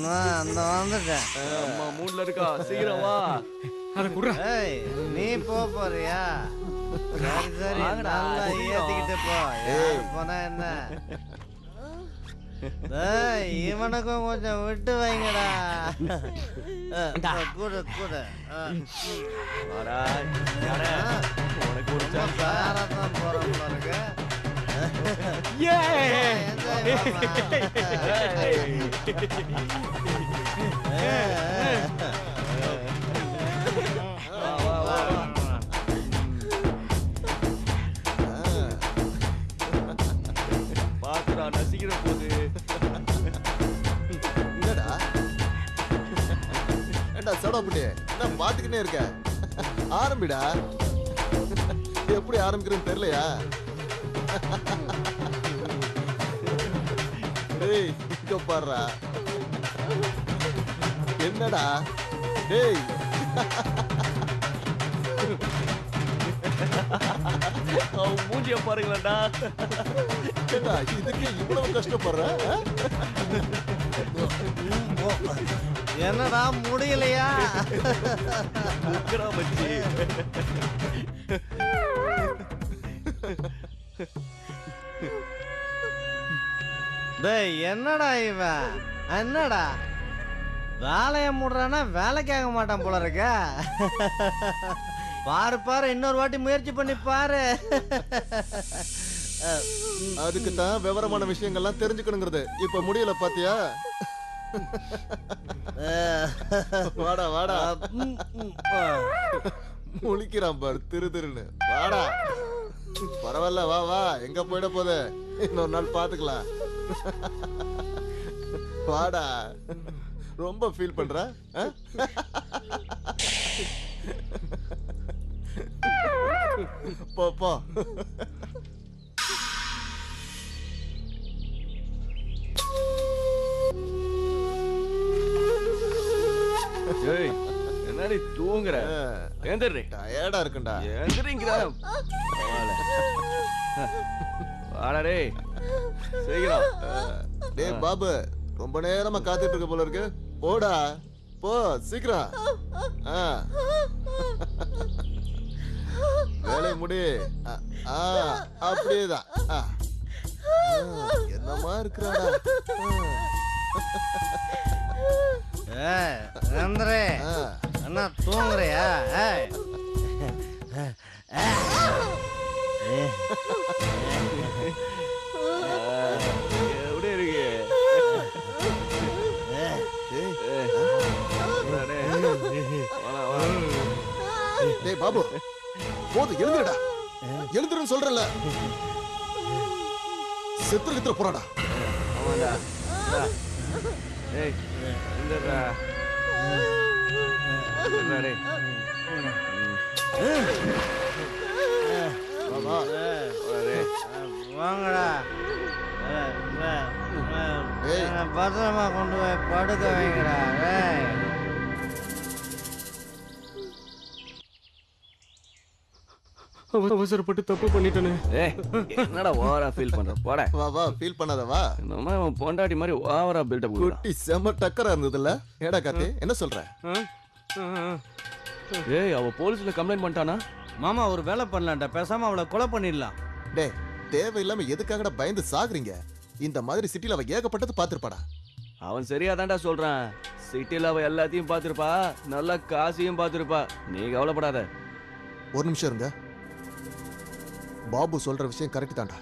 நான் அந்த வந்துட்டேன். அம்மா மூட்ல இருக்கா, சீக்கிரம் வா. அத குடுறா. ஏய், நீ போறியா? சரி சரி, வாங்கடா, நல்லா சீக்கிரம். ஏத்திக்கிட்டு போ. ஏய். யாரு போனா என்ன? டேய், இவனுக்கும் கொஞ்சம் விட்டு வைங்கடா. கூட கூட. வாடா, யாரே? உனக்கு ஒரு chance. சாரத்தான் போறோம் பாருங்க. ஏய் வா வா வா. ஏண்டா சோடாப்புட்டி என்ன பாத்துக்கிட்டே இருக்க ஆரம்பிடா எப்படி ஆரம்பிக்கிறேன்னு தெரியலையா டேய் இங்க பாருடா என்னடா டேய் அவன் மூஞ்சிய பாருங்களேன்டா. ஏண்டா இதுக்கு இவ்வளவு கஷ்டப்படுற ஆ? என்னடா முடியலையா? முக்கரா மச்சி. டேய் என்னடா இவன்? என்னடா வேலைய முடுறானா வேலைக்காக மாட்டான் போல இருக்க. பாரு பாரு இன்னொரு வாட்டி முயற்சி பண்ணி பாரு. அதுக்கு தான் விவரமான விஷயங்கள்லாம் தெரிஞ்சுக்கணுங்கிறது இப்ப முடியல பாத்தியா வாடா வாடா முழிக்கிறான் பாரு திரு திருன்னு வாடா பரவாயில்ல வா வா எங்க போயிட போகுது இன்னொரு நாள் பாத்துக்கலாம் வாடா ரொம்ப ஃபீல் பண்ற ஆ? போ போ ஏய் என்னடி தூங்குற? ஏந்திரி. டயர்டா இருக்குண்டா ஏந்திரிங்கடா. வாடா டேய். சீக்கிரம். டேய் பாபு ரொம்ப நேரமா காத்துட்டு இருக்க போல இருக்கு போடா போ சீக்கிரம் ஆ. வேலையை முடி அப்படியேதான் ஆ. என்னமா இருக்கிறாடா சந்திரே என்ன தூங்குறியா? எப்படி இருக்கு? டேய் பாபு போது எழுந்துடா எழுந்துருன்னு சொல்றல செத்துரு கித்துரு போறாடா ஆமாடா. ஏய் எந்திரா. எந்திரா டேய். வா வா வாங்கடா. ஏய் பத்திரமா கொண்டு போய் படுக்க வைங்கடா. அவசரப்பட்டு தப்பு பண்ணிட்டேனே. ஏய் என்னடா ஓவரா ஃபீல் பண்ற? போடா. வா வா ஃபீல் பண்ணாத வா நம்ம அவன் பொண்டாட்டி மாதிரி ஓவரா பில்டப் கொடுக்குறான். குட்டி செம டக்கரா இருந்ததுல்ல ஏடா காத்தி என்ன சொல்ற ஏய் அவ போலீஸ்ல கம்ப்ளைண்ட் பண்ணிட்டானா? மாமா ஒரு வேலை பண்ணலாம்டா, பேசாம அவளை கொலை பண்ணிடலாம். டேய் தேவையில்லாம எதுக்காகடா பயந்து சாகுறீங்க இந்த மாதிரி சிட்டில அவ ஏகப்பட்டது பாத்துருப்பாடா அவன் சரியாதான்டா சொல்றான். சிட்டில அவ எல்லாத்தையும் பார்த்திருப்பா, நல்ல காசையும் பார்த்திருப்பா. நீ கவலைப்படாத. ஒரு நிமிஷம் இருங்க பாபு சொல்ற விஷயம் கரெக்ட் தான்டா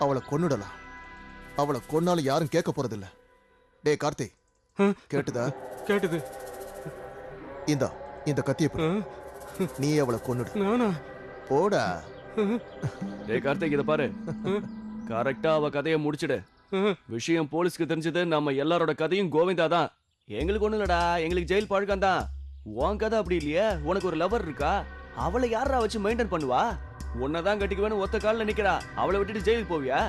அவளை கொன்னுடலாம் அவளை கொன்னாலும் யாரும் கேட்க போறதில்ல டேய் கார்த்தி கேட்டுதா கேட்டது. இந்த கத்தியை பிடி. நீ அவளை கொன்னுடு நானா? போடா டேய் கார்த்திக் இத பாரு. கரெக்டா அவ கதையை முடிச்சிடு. விஷயம் போலீஸ்க்கு தெரிஞ்சது நம்ம எல்லாரோட கதையும் கோவிந்தா தான். எங்களுக்கு ஒண்ணு இல்லடா, எங்களுக்கு ஜெயில் பழக்கம் தான். உன் கதை அப்படி இல்லையே. உனக்கு ஒரு லவர் இருக்கா, அவளை யாரா வச்சு மெயின்டைன் பண்ணுவா? உன்னதான் கட்டிக்குவேன்னு ஒத்த காலில் நிக்கிறா, அவளை விட்டுட்டு ஜெயிலுக்கு போவியா?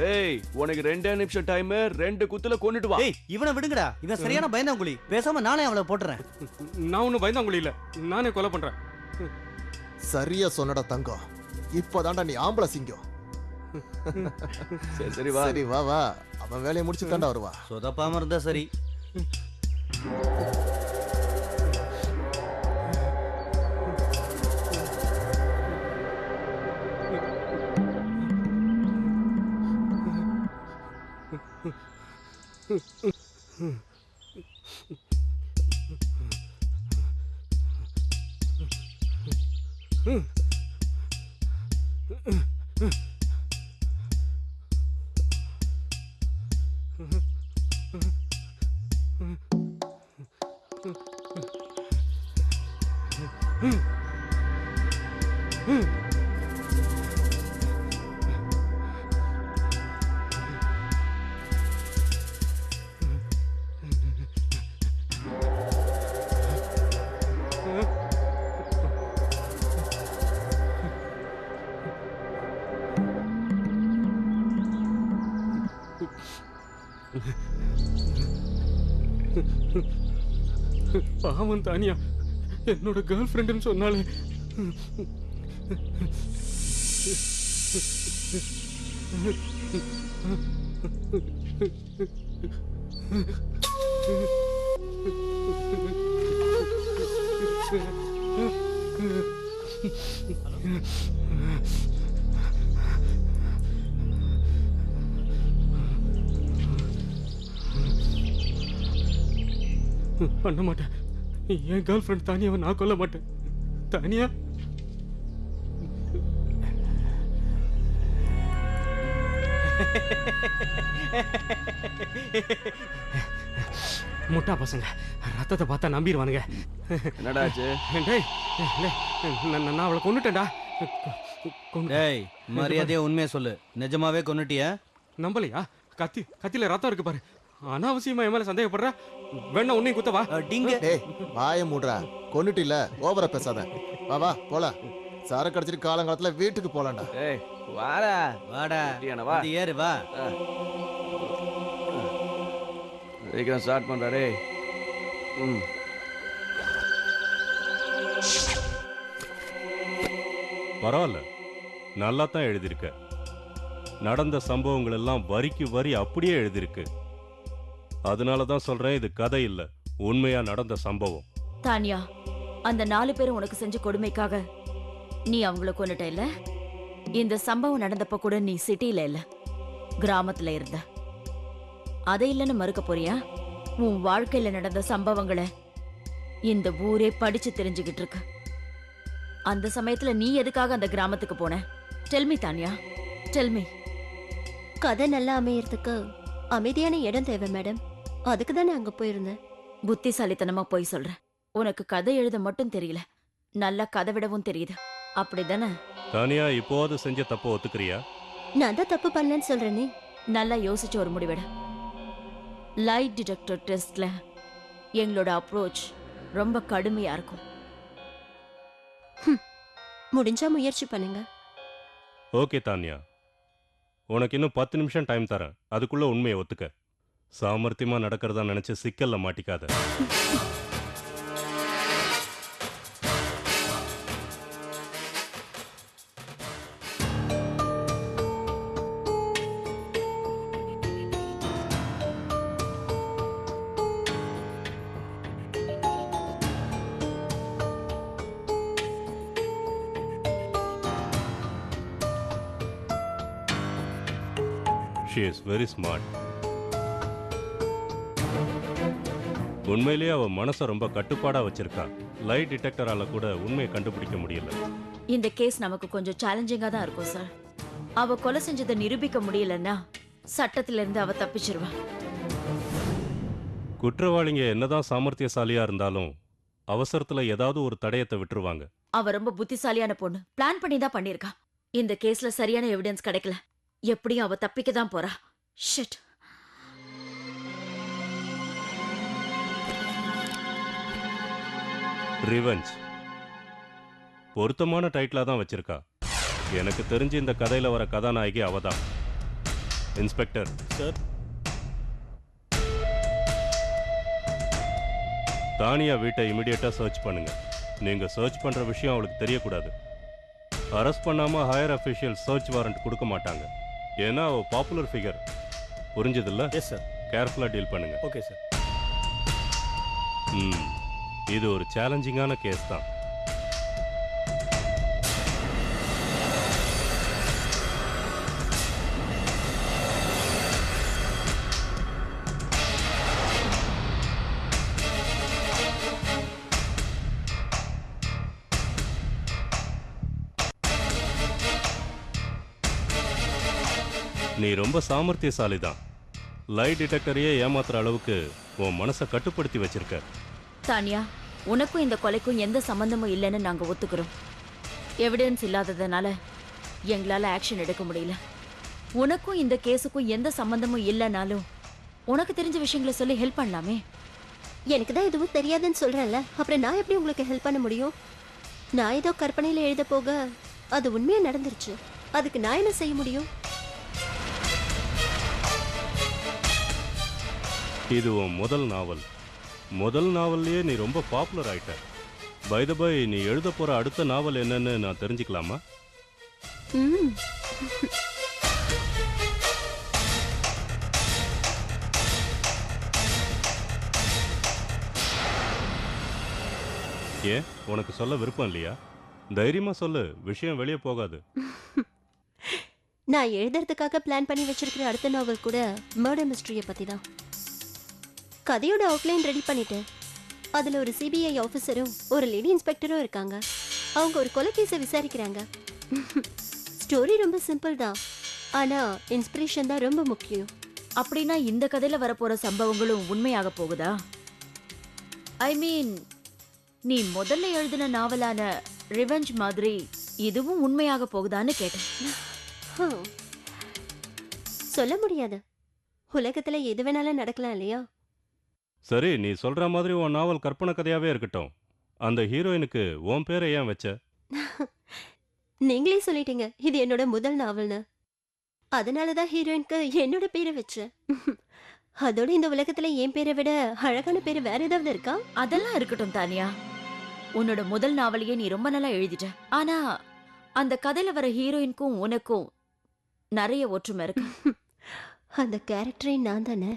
ஏய் உனக்கு 2 நிமிஷம் டைம், 2 குத்துல கொன்னுட்டு வா. ஏய் இவனை விடுங்கடா, இவன் சரியான பயந்தாங்குழி. பேசாம நானே அவளை போட்டுறேன். நான் ஒன்னும் பயந்தாங்குழி இல்ல, நானே கொலை பண்றேன். சரியா சொன்னடா தங்கம், இப்பதான்டா நீ ஆம்பளை சிங்கம். சரி சரி வா. சரி வா வா, அவன் வேலையை முடிச்சு தாண்டா வருவா. சொதப்பாம இருந்தா சரி. பாவம் தானியா என்னோட கேர்ள் ஃப்ரெண்டுன்னு சொன்னாலே. பண்ண மாட்டேன். என் கேர்ள் ஃப்ரெண்ட் தானியாவை நான் கொல்ல மாட்டேன். தானியா முட்டா பசங்க ரத்தத்தை பார்த்தா நம்பிடுவானுங்க. என்னடா ஆச்சு? டேய், நான் அவளை கொன்னுட்டேன்டா. டேய் மரியாதையா உண்மையை சொல்லு, நிஜமாவே கொன்னுட்டியா? நம்பலையா? கத்தில ரத்தம் இருக்கு பாரு. அனாவசியமா என் மேல சந்தேகப்படுற? வேணா உன்னையும் குத்தவா? டிங்க. டேய் வாயை மூடுறா, கொன்னுட்டு இல்ல ஓவரா பேசாத. வா வா போலாம், சரக்கு அடிச்சிட்டு காலங்காலத்துல வீட்டுக்கு போலாம்டா. ஏய் வாடா. வாடா அப்படியாண்ணா, வா. வந்து ஏறு வா. சீக்கிரம் ஸ்டார்ட் பண்றாரே. பரவாயில்ல, நல்லா தான் எழுதியிருக்க. நடந்த சம்பவங்கள் எல்லாம் வரிக்கு வரி அப்படியே எழுதியிருக்கு. அதனால தான் சொல்றேன், இது கதை இல்ல, உண்மையா நடந்த சம்பவம். தானியா, அந்த 4 பேரும் உனக்கு செஞ்ச கொடுமைக்காக நீ அவங்கள கொன்னுட்ட இல்ல? இந்த சம்பவம் நடந்தப்ப கூட நீ சிட்டில இல்ல, கிராமத்துல இருந்த. அதை இல்லைன்னு மறுக்க போறியா? உன் வாழ்க்கையில நடந்த சம்பவங்களை இந்த ஊரே படிச்சு தெரிஞ்சுக்கிட்டு இருக்கு. அந்த சமயத்துல நீ எதுக்காக அந்த கிராமத்துக்கு போன? Tell me Tania, tell me. கதை நல்லா அமையறதுக்கு அமைதியான இடம் தேவை மேடம். அதுக்கு தானே அங்க போயிருந்தேன். புத்திசாலித்தனமா போய் சொல்ற. உனக்கு கதை எழுத மட்டும் தெரியல, நல்லா கதை விடவும் தெரியுது, அப்படிதானே? தானியா, இப்போது செஞ்ச தப்ப ஒத்துக்கிறியா? நான் தான் தப்பு பண்ணலன்னு சொல்றேனே. நல்லா யோசிச்சு ஒரு முடிவெடு. லைட் டிடெக்டர் டெஸ்ட்ல எங்களோட அப்ரோச் ரொம்ப கடுமையா இருக்கும். முடிஞ்சா முயற்சி பண்ணுங்க. ஓகே தானியா, உனக்கு இன்னும் 10 நிமிஷம் டைம் தரேன். அதுக்குள்ள உண்மையை ஒத்துக்க. சாமர்த்தியமா நடக்கிறதா நினைச்சு சிக்கல்ல மாட்டிக்காத. She is very smart. உண்மையிலேயே அவ மனசை ரொம்ப கட்டுப்பாடா வச்சிருக்கா. லைட் டிடெக்டரால கூட உண்மையை கண்டுபிடிக்க முடியல. இந்த கேஸ் நமக்கு கொஞ்சம் சேலஞ்சிங்கா தான் இருக்கும் சார். அவ கொலை செஞ்சதை நிரூபிக்க முடியலன்னா சட்டத்தில இருந்து அவ தப்பிச்சிருவா. குற்றவாளிங்க என்னதான் சாமர்த்தியசாலியா இருந்தாலும் அவசரத்துல ஏதாவது ஒரு தடயத்தை விட்டுருவாங்க. அவ ரொம்ப புத்திசாலியான பொண்ணு, பிளான் பண்ணி தான் பண்ணிருக்கா. இந்த கேஸ்ல சரியான எவிடன்ஸ் கிடைக்கல, எப்படியும் அவ தப்பிக்க தான் போறா. ஷிட். ரிவெஞ்ச் பொருத்தமான டைட்டிலா தான் வச்சிருக்கா. எனக்கு தெரிஞ்சு இந்த கதையில வர கதாநாயகி அவதான். Inspector sir. தானியா வீட்டை இமிடியேட்டா சர்ச் பண்ணுங்க. நீங்க சர்ச் பண்ற விஷயம் அவளுக்கு தெரியக்கூடாது. அரெஸ்ட் பண்ணாம ஹையர் அஃபிஷியல் சர்ச் வாரண்ட் கொடுக்க மாட்டாங்க. ஏன்னா அவ பாப்புலர் ஃபிகர். புரிஞ்சதில்ல? Yes sir. கேர்ஃபுல்லா டீல் பண்ணுங்க. Okay sir. இது ஒரு சேலஞ்சிங்கான கேஸ் தான். நீ ரொம்ப சாமர்த்தியசாலி தான். லைட் டிடெக்டரையே ஏமாத்துற அளவுக்கு உன் மனசை கட்டுப்படுத்தி வச்சிருக்க. தானியா, உனக்கும் இந்த கொலைக்கும் எந்த சம்பந்தமும் இல்லைன்னு நாங்க ஒத்துக்கிறோம். எவிடன்ஸ் இல்லாததுனால எங்களால ஆக்ஷன் எடுக்க முடியல. உனக்கும் இந்த கேஸுக்கும் எந்த சம்பந்தமும் இல்லைனாலும் உனக்கு தெரிஞ்ச விஷயங்களை சொல்லி ஹெல்ப் பண்ணலாமே. எனக்கு தான் எதுவும் தெரியாதுன்னு சொல்றேன்ல, அப்புறம் நான் எப்படி உங்களுக்கு ஹெல்ப் பண்ண முடியும்? நான் ஏதோ கற்பனையில எழுத போக அது உண்மையா நடந்துருச்சு. அதுக்கு நான் என்ன செய்ய முடியும்? இது உன் முதல் நாவல். முதல் நாவல்லையே நீ ரொம்ப பாப்புலர் ஆயிட்ட. பை த பை, நீ எழுத போற அடுத்த நாவல் என்னன்னு நான் தெரிஞ்சுக்கலாமா? ம் ஏன், உனக்கு சொல்ல விருப்பம் இல்லையா? தைரியமா சொல்லு, விஷயம் வெளியே போகாது. நான் எழுதுறதுக்காக பிளான் பண்ணி வச்சிருக்கிற அடுத்த நாவல் கூட மர்டர் மிஸ்ட்ரியை பத்தி தான். கதையோட அவுட்லைன் ரெடி பண்ணிட்டேன். அதுல ஒரு சிபிஐ ஆஃபீஸரும் ஒரு லேடி இன்ஸ்பெக்டரும் இருக்காங்க. அவங்க ஒரு கொலை கேஸை விசாரிக்கிறாங்க. ஸ்டோரி ரொம்ப சிம்பிள் தான், ஆனா இன்ஸ்பிரேஷன் தான் ரொம்ப முக்கியம். அப்படின்னா இந்த கதையில வரப்போற சம்பவங்களும் உண்மையாக போகுதா? ஐ மீன், நீ முதல்ல எழுதின நாவலான ரிவெஞ்ச் மாதிரி இதுவும் உண்மையாக போகுதான்னு கேட்டேன். ஹம். சொல்ல முடியாது, உலகத்துல எது வேணாலும் நடக்கலாம் இல்லையா? சரி, நீ சொல்ற மாதிரி உன் நாவல் கற்பனை கதையாவே இருக்கட்டும். அந்த ஹீரோயினுக்கு உன் பேரை ஏன் வச்ச? நீங்களே சொல்லிட்டீங்க இது என்னோட முதல் நாவல்னு. அதனாலதான் ஹீரோயினுக்கு என்னோட பேரை வச்சேன். அதோட இந்த உலகத்துல என் பேரை விட அழகான பேரு வேற ஏதாவது இருக்கா? அதெல்லாம் இருக்கட்டும் தானியா, உன்னோட முதல் நாவலையே நீ ரொம்ப நல்லா எழுதிட்ட. ஆனா அந்த கதையில வர ஹீரோயினுக்கும் உனக்கும் நிறைய ஒற்றுமை இருக்கு. அந்த கேரக்டரே நான் தானே.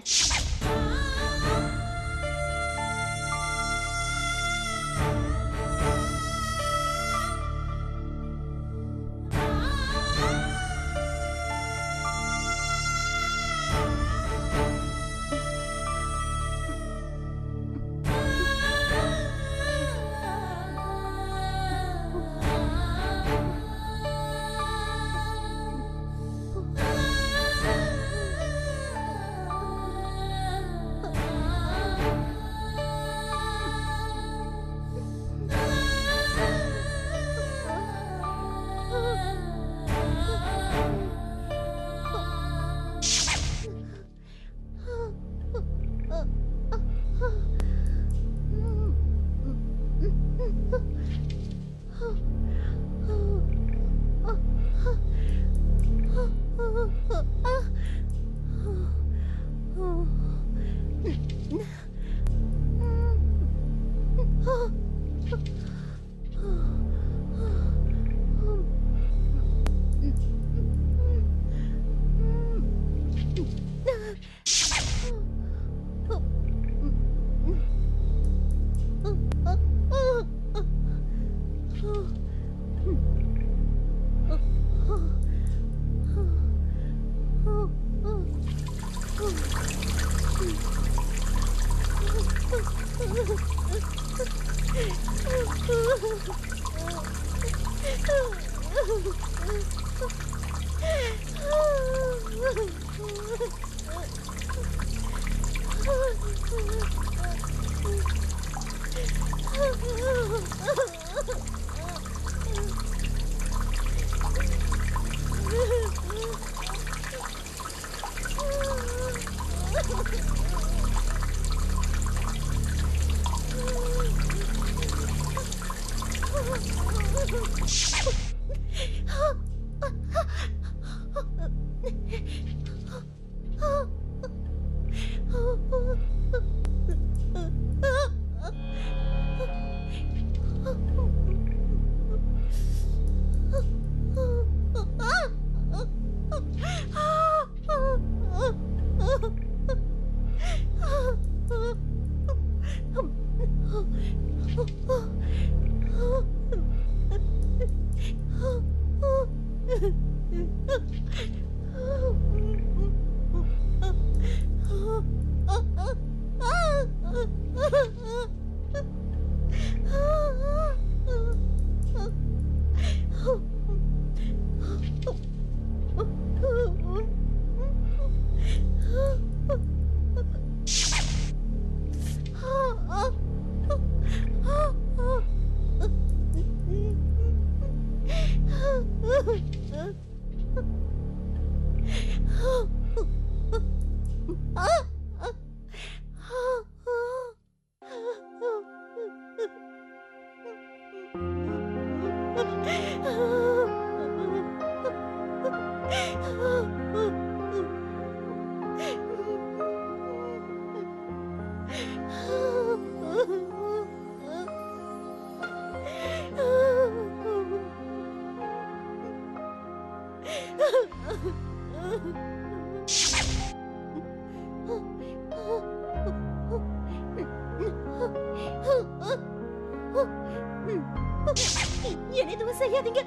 என்ன எதுவும் செய்யாதீங்க,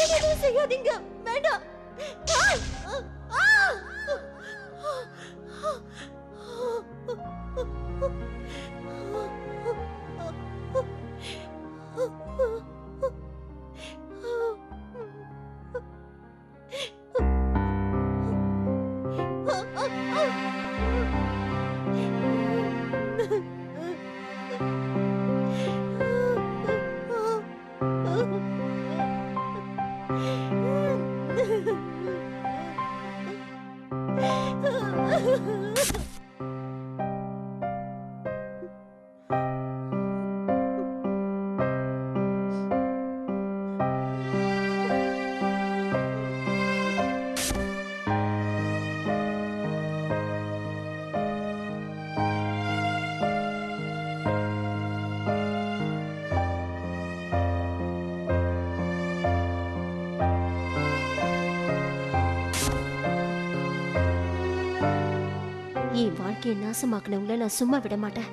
என்ன எதுவும் செய்யாதீங்க, வேண்டாம். என் வாழ்க்கையை நாசமாக்குனவங்கள நான் சும்மா விட மாட்டேன்.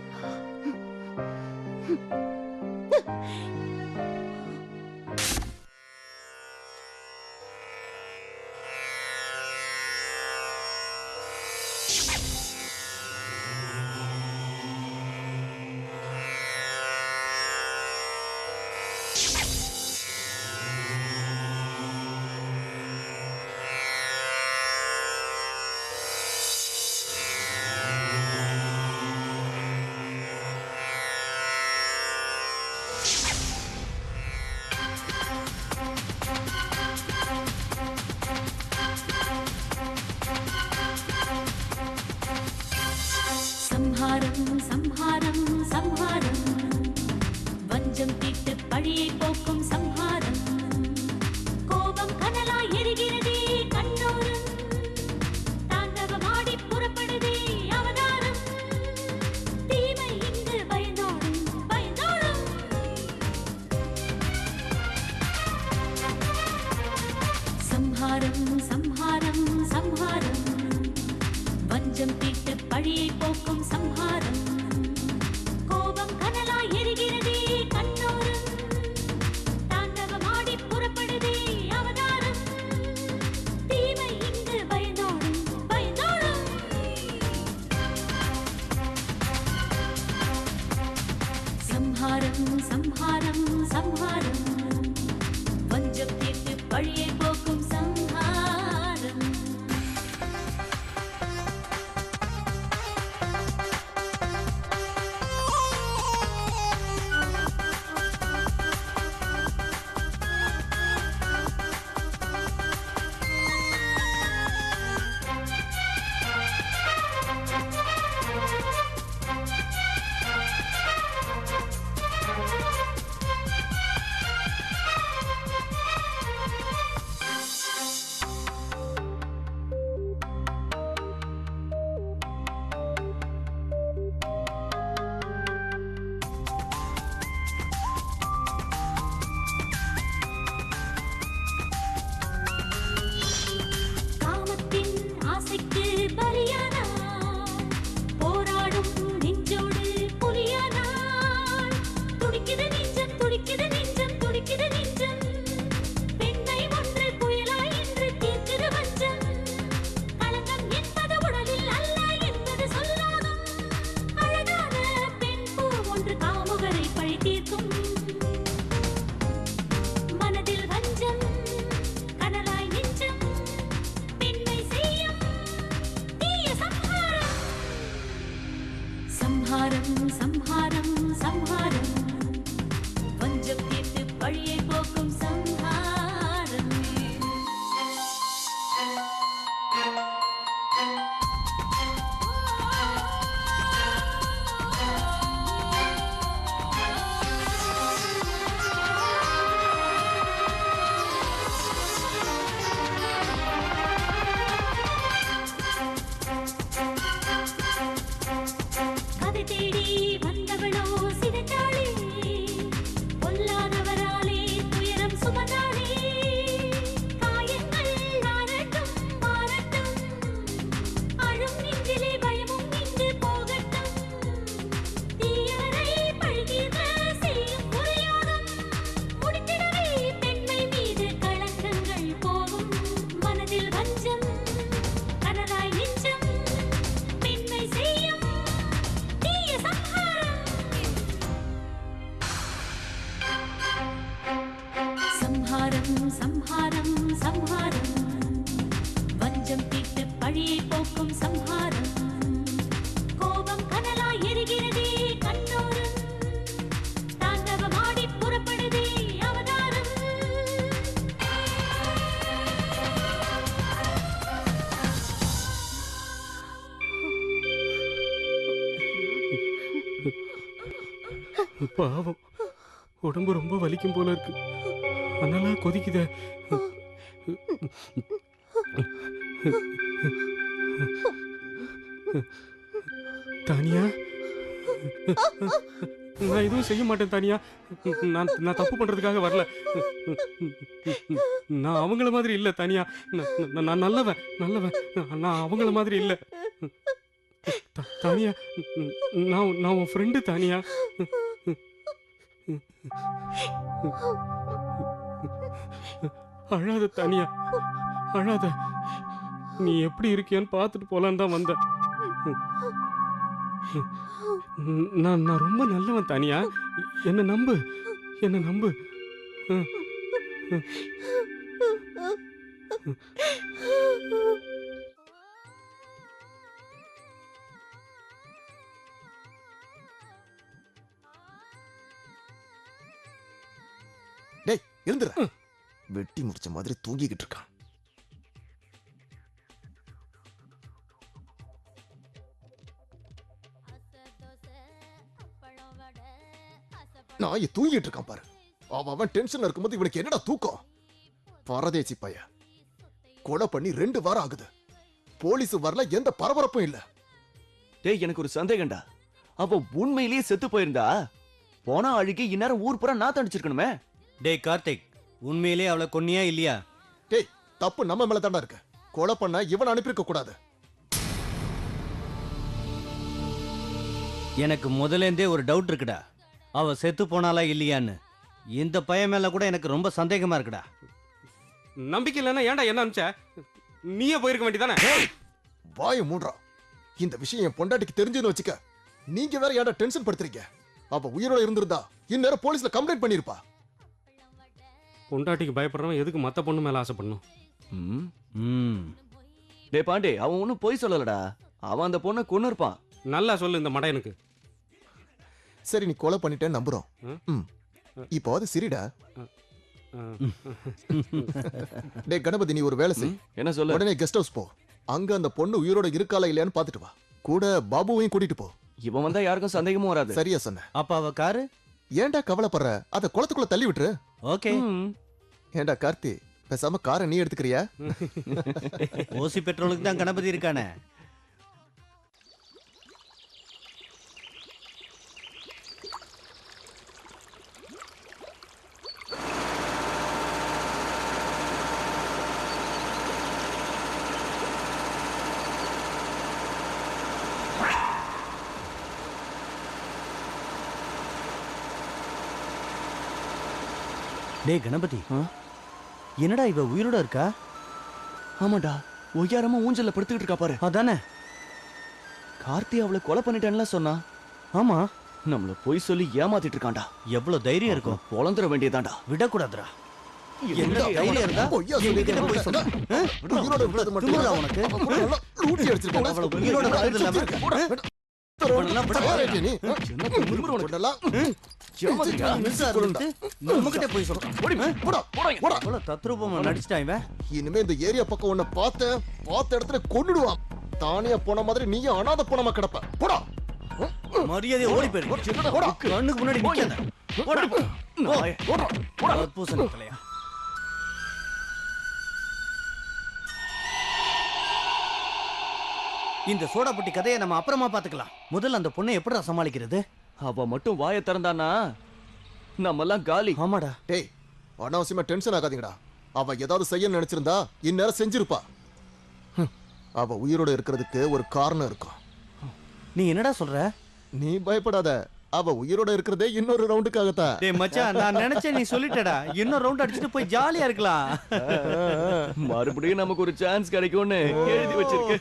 சம்ஹாரம் சம்ஹாரம் சம்ஹாரம் வஞ்சம் தீட்டு பழியை போக்கும் சம்ஹாரம் கோபம் கனலாய் எரிகிறதே கண்ணோரம் தாண்டவமாடி புறப்படுதே அவதாரம் தீமை இங்கு பயந்தோடும் பயந்தோடும் சம்ஹாரம் சம்ஹாரம் சம்ஹாரம் வஞ்சம் தீட்டு பழியை போக்கும் சம்ஹாரம் கோபம் கனலாய் எரிகிறதே கண்ணோரம் தாண்டவமாடி புறப்படுதே அவதாரம் தீமை இங்கு பயந்தோடும் பயந்தோடும் சம்ஹாரம் சம்ஹாரம் சம்ஹாரம் வஞ்சம் தீட்டு பழியை போக்கும் சம்ஹாரம் காமத்தின் ஆசைக்கு பலியானாள் போராடும் நெஞ்சோடு புலியானாள் துடிக்குது நெஞ்சம் துடிக்குது நெஞ்சம் துடிக்குது நெஞ்சம் பெண்ணை ஒன்று புயலாய் என்று தீர்க்குது வஞ்சம் களங்கம் என்பது உடலில் அல்ல என்பது சொல்லாகும் அழகான பெண் பூ ஒன்று காமுகரை பழி தீர்க்கும் மனதில் வஞ்சம் கனலாய் நெஞ்சம் பெண்மை செய்யும் தீய சம்ஹாரம் சம்ஹாரம் சம்ஹாரம் சம்ஹாரம் வஞ்சம் தீர்த்து பழியை போக்கும் சம்ஹாரம் கதை தேடி வந்தவளோ சிதைத்தாளே பொல்லாதவராலே துயர சம்ஹாரம் சம்ஹாரம் சம்ஹாரம் வஞ்சம் தீட்டு பழியை போக்கும் சம்ஹாரம் கோபம் கனலாய் எரிகிறதே கண்ணோரம் தாண்டவமாடி புறப்படுதே அவதாரம் பாவம் உடம்பு ரொம்ப வலிக்கும் போல இருக்கு அதனால கொதிக்குதே தானியா நான் எதுவும் செய்ய மாட்டேன் தானியா நான் தப்பு பண்றதுக்காக வரல நான் அவங்கள மாதிரி இல்ல தானியா நான் நல்லவன் நான் அவங்கள மாதிரி இல்ல தானியா நான் உன் ஃப்ரெண்டு தானியா அழாத தானியா அழாத நீ எப்படி இருக்கியான்னு பார்த்துட்டு போலான்னு தான் வந்தேன் நான் ரொம்ப நல்லவன் தானியா என்ன நம்பு டேய் எழுந்துற வெட்டி முடிச்ச மாதிரி தூங்கிக்கிட்டு இருக்கான். நான் தூங்கிட்டு இருக்கான் பாரு. அவன் டென்ஷன்ல இருக்கும்போது இவனுக்கு என்னடா தூக்கம்? பரதேசி பைய கொலை பண்ணி 2 வாரம் ஆகுது. போலீஸ் வரல, எந்த பரபரப்பும் இல்ல. டேய் எனக்கு ஒரு சந்தேகம்டா. அவ உண்மையிலேயே செத்து போயிருந்தா போனா அழுகி இந்நேரம் ஊர் புறா நான் தடிச்சிருக்கணுமே. டேய் கார்த்திக், உண்மையிலே அவளை கொன்னியா இல்லையா? டேய் தப்பு நம்ம மேல தாண்டா இருக்கு. கொலை பண்ண இவன் அனுப்பியிருக்க கூடாது. எனக்கு முதலேந்தே ஒரு டவுட் இருக்குடா, அவ செத்து போனாலா இல்லையான்னு. இந்த பையன் மேல கூட எனக்கு ரொம்ப சந்தேகமா இருக்குடா. நம்பிக்கை இல்லைன்னா ஏன்டா என்ன அனுப்பிச்ச? நீயே போயிருக்க வேண்டியதானே? வாய மூடுறா. இந்த விஷயம் என் பொண்டாட்டிக்கு தெரிஞ்சுன்னு வச்சுக்க. நீங்க வேற ஏன்டா டென்ஷன் படுத்துறீங்க? அவ உயிரோட இருந்திருந்தா இந்நேரம் போலீஸ்ல கம்ப்ளைண்ட் பண்ணிருப்பா. பொண்டாட்டிக்கு பயப்படுறவன் எதுக்கு மத்த பொண்ணு மேல ஆசைப்படணும்? டேய் பாண்டே, அவன் ஒன்னும் பொய் சொல்லலடா. அவன் அந்த பொண்ணை கொன்னு இருப்பான். நல்லா சொல்லு இந்த மடையனுக்கு. சரி நீ கொலை பண்ணிட்டேன்னு நம்புறோம். இப்போ அது சிரிடா. டேய் கணபதி, நீ ஒரு வேலை செய். என்ன சொல்ல? உடனே கெஸ்ட் ஹவுஸ் போ. அங்க அந்த பொண்ணு உயிரோட இருக்காளா இல்லையான்னு பாத்துட்டு வா. கூட பாபுவையும் கூட்டிட்டு போ. இவன் வந்தா யாருக்கும் சந்தேகமும் வராது. சரியா சொன்ன. அப்ப அவ காரு? ஏன்டா கவலைப்படுற? அத குளத்துக்குள்ள தள்ளி விட்டுரு. ஓகே. ஏன்டா கார்த்தி, பேசாம காரை நீ எடுத்துக்கிறியா? ஓசி பெட்ரோலுக்கு தான் கணபதி இருக்கானே. டேய் கணபதி, என்னடா இவ உயிரோட இருக்கா? ஆமாடா, ஒய்யாரமா ஊஞ்சல்ல படுத்துக்கிட்டு இருக்கா பாரு. அதானே கார்த்தி அவளை கொலை பண்ணிட்டான்ல சொன்னா. ஆமா, நம்மள பொய் சொல்லி ஏமாத்திட்டு இருக்கான்டா. எவ்வளவு தைரியம் இருக்கும். பொழந்துட வேண்டியதாண்டா. விடக்கூடாதுடா. என்ன தைரியம் இருந்தா பொய்யா சொல்லி என்கிட்ட போய் சொல்லு. உயிரோட விட்டது மட்டும் திமிரா இல்ல, உனக்கு? அப்புறம் நல்லா லூட்டி அடிச்சிருக்கான். அவளை உயிரோட விட்டது இல்லாம அவளெல்லாம் விட யாரேடி நீ? உன்னெல்லாம் மிஸ்ஸா இருந்துட்டு நம்மகிட்ட போய் சொல்றான். போடா, போடா. அவ்வளவு தத்ரூபமா நடிச்சிட்டான் இவன். இனிமே இந்த ஏரியா பக்கம் உன்னை பார்த்த இடத்துல கொன்னுடுவான். தானியா போன மாதிரி நீயும் அனாதை போனமா கிடப்ப. போடா. மரியாதை ஓடி போயிரு. போடா. கண்ணுக்கு முன்னாடி நிக்காத. போடா. போடா. பூசணி தலையா. இந்த சோடாபுட்டி கதையை நம்ம அப்புறமா பாத்துக்கலாம். முதல்ல அந்த பொண்ணை எப்படிடா சமாளிக்கிறது? அவ மட்டும் வாயை திறந்தானா நம்மெல்லாம் காலி. ஆமாடா. டேய் அனாவசியமா டென்ஷன் ஆகாதீங்கடா. அவ ஏதாவது செய்ய நினைச்சிருந்தா இந்நேரம் செஞ்சிருப்பா. அவ உயிரோட இருக்கிறதுக்கு ஒரு காரணம் இருக்கும். நீ என்னடா சொல்ற? நீ பயப்படாத. அவ உயிரோட இருக்கிறதே இன்னொரு ரவுண்டுக்காகத்தான். டேய் மச்சான், நான் நினைச்சேன் நீ சொல்லிட்டடா. இன்னொரு ரவுண்ட் அடிச்சுட்டு போய் ஜாலியா இருக்கலாம். மறுபடியும் நமக்கு ஒரு சான்ஸ் கிடைக்கும்னு எழுதி வச்சிருக்கு.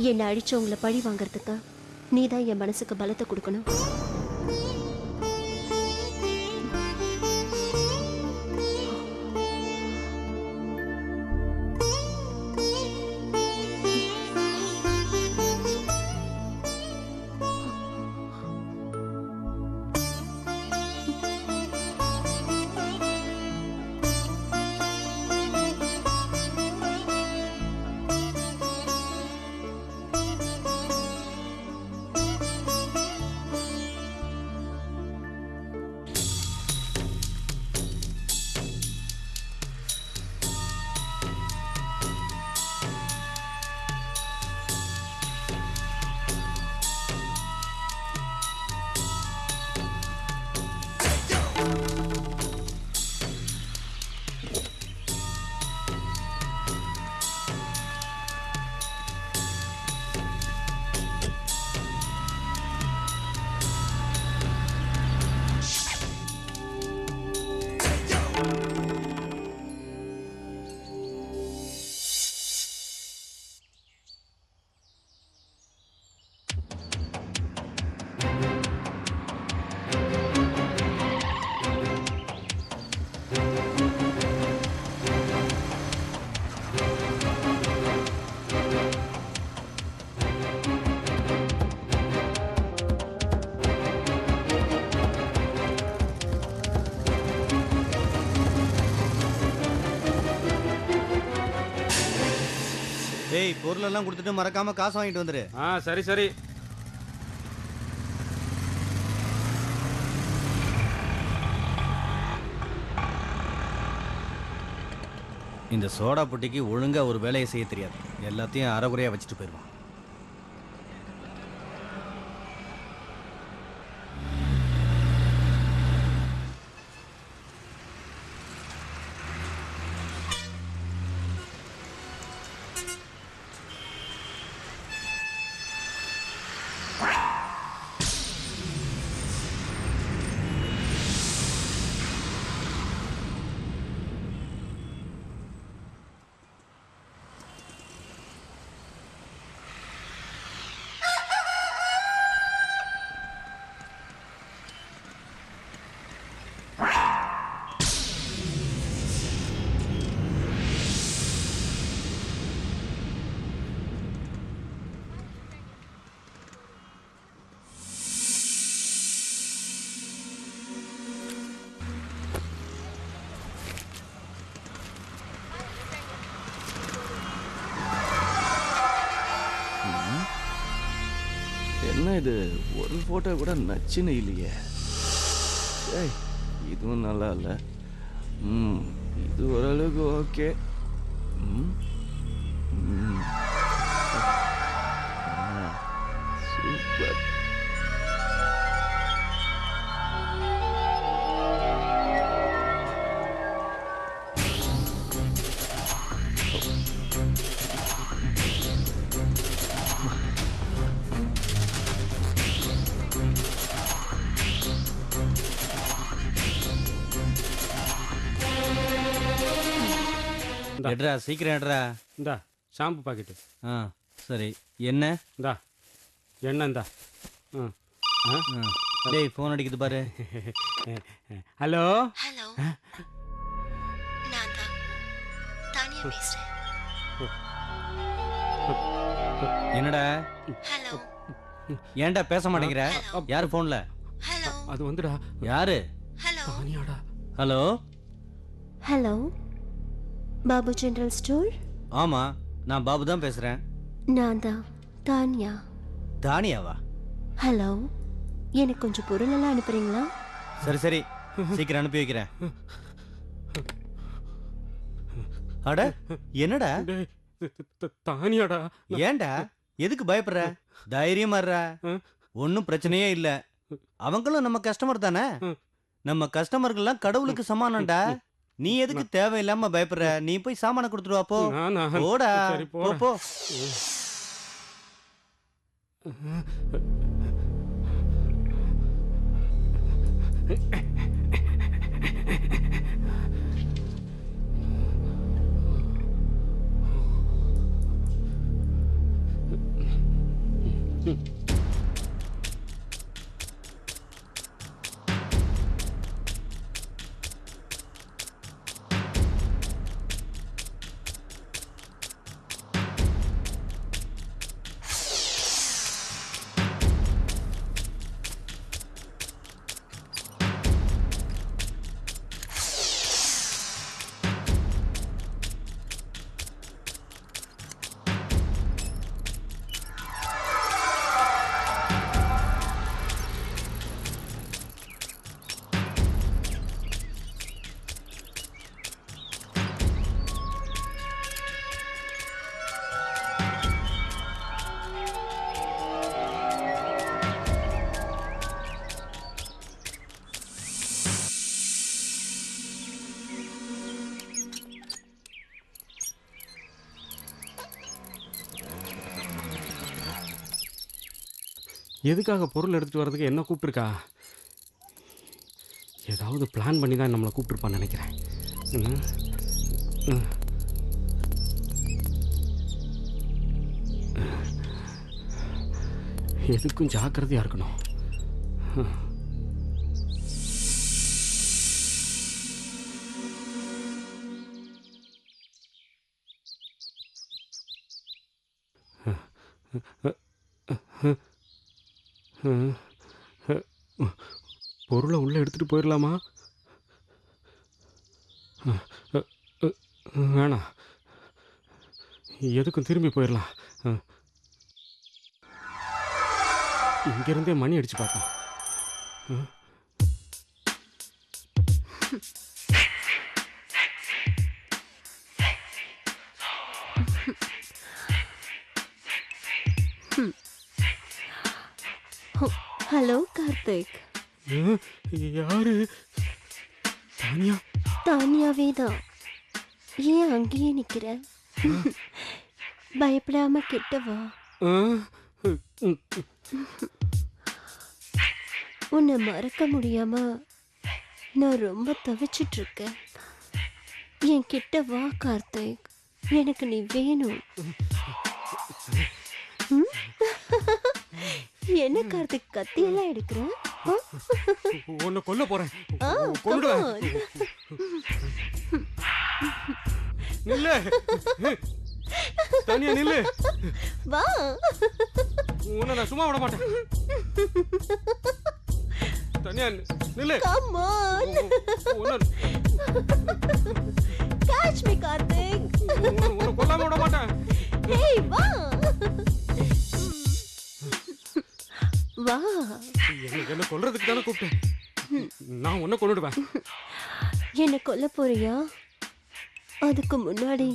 என்னை அழிச்சவங்கள பழி வாங்கறதுக்கு நீ தான் என் மனசுக்கு பலத்தை கொடுக்கணும். டேய் பொருள் எல்லாம் கொடுத்துட்டு மறக்காம காசு வாங்கிட்டு வந்துரு. சரி சரி. இந்த சோடா புட்டிக்கு ஒழுங்கா ஒரு வேலையை செய்ய தெரியாது. எல்லாத்தையும் அரைகுறையா வச்சுட்டு போயிடுவான். என்ன இது, ஒரு போட்டோ கூட நச்சுன்னு இல்லையே. ஏய், இதுவும் நல்லா இல்லை. இது ஓரளவுக்கு ஓகே. சூப்பர். எட்ரா சீக்கிரம் எட்ரா. இந்தா ஷாம்பு பாக்கெட்டு. சரி என்ன? இந்தா எண்ணெய் இந்தா. டேய் ஃபோன் அடிக்குது பாரு. ஹலோ ஹலோ, நான் தான் தானியா பேசுறேன். என்னடா ஹலோ, ஏன்டா பேச மாட்டேங்கிற? யாரு ஃபோன்ல? ஹலோ, அது வந்துடா. யாரு? ஹலோ, தானியாடா. Hello hello, Babu general store. ஆமா நான் பாபு தான் பேசுறேன். நான் தான் தானியா. தானியாவா? ஹலோ, எனக்கு கொஞ்சம் பொருள் எல்லாம் அனுப்புறீங்களா? சரி சரி சீக்கிரம் அனுப்பி வைக்கிறேன். அட என்னடா? டேய், தானியாடா. ஏன்டா எதுக்கு பயப்படுற? தைரியமா இருடா. ஒன்னும் பிரச்சனையே இல்ல. அவங்களும் நம்ம கஸ்டமர் தானே. நம்ம கஸ்டமர்கள்லாம் கடவுளுக்கு சமானம்டா. நீ எதுக்கு தேவையில்லாம பயப்படுற? நீ போய் சாமான கொடுத்துட்டு வா போ. போடா. சரி, போ போறேன். போ. எதுக்காக பொருள் எடுத்துகிட்டு வர்றதுக்கு என்ன கூப்பிட்டுருக்கா? ஏதாவது பிளான் பண்ணி தான் நம்மளை கூப்பிட்டுருப்பான்னு நினைக்கிறேன். ம், ம். எதுக்கும் ஜாக்கிரதையாக இருக்கணும். பொருளை உள்ளே எடுத்துகிட்டு போயிடலாமா? வேணாம், எதுக்கும் திரும்பி போயிடலாம். இங்கிருந்தே மணி அடிச்சு பார்ப்போம். ஹலோ கார்த்திக். யாரு? தானியா? தானியாவே தான். ஏன் அங்கேயே நிக்கிற? பயப்படாம கிட்ட வா. உன்னை மறக்க முடியாம நான் ரொம்ப தவிச்சிட்டு இருக்கேன். என் கிட்ட வா கார்த்திக், எனக்கு நீ வேணும். ம்? என்ன கார்த்திக் கத்தியெல்லாம் எடுக்கிற? உன்னை கொல்ல போறேன். ஆ, கொன்னுடுவேன். come on. நில்லு தானியா, நில்லு. வா. உன்னை நான் சும்மா விட மாட்டேன். தானியா நில்லு. Come on. உன்னை Catch me கார்த்திக். உன்னை கொல்லாம விட மாட்டேன். Hey, வா. வா. என்ன கொல்றதுக்கு தானே கூப்பிட்டேன். நான் உன்னை கொன்னுடுவேன். என்ன கொல்ல போறியா? அதுக்கு முன்னாடி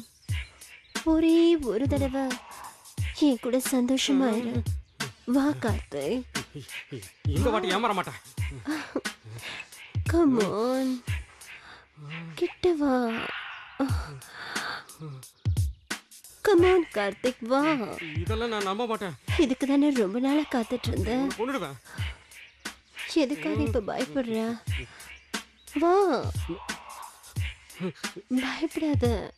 ஒரே ஒரு தடவை என் கூட சந்தோஷமா இரு. வா கார்த்திக். இந்த வாட்டி ஏமாற மாட்டேன். Come on. கிட்ட வா. Come on கார்த்திக், வா. இதெல்லாம் நான் நம்ப மாட்டேன். இதுக்கு தானே ரொம்ப நாளா காத்துட்டு இருந்தேன். கொன்னுடுவேன். எதுக்காக இப்ப பயப்படுற? வா. பயப்படாத.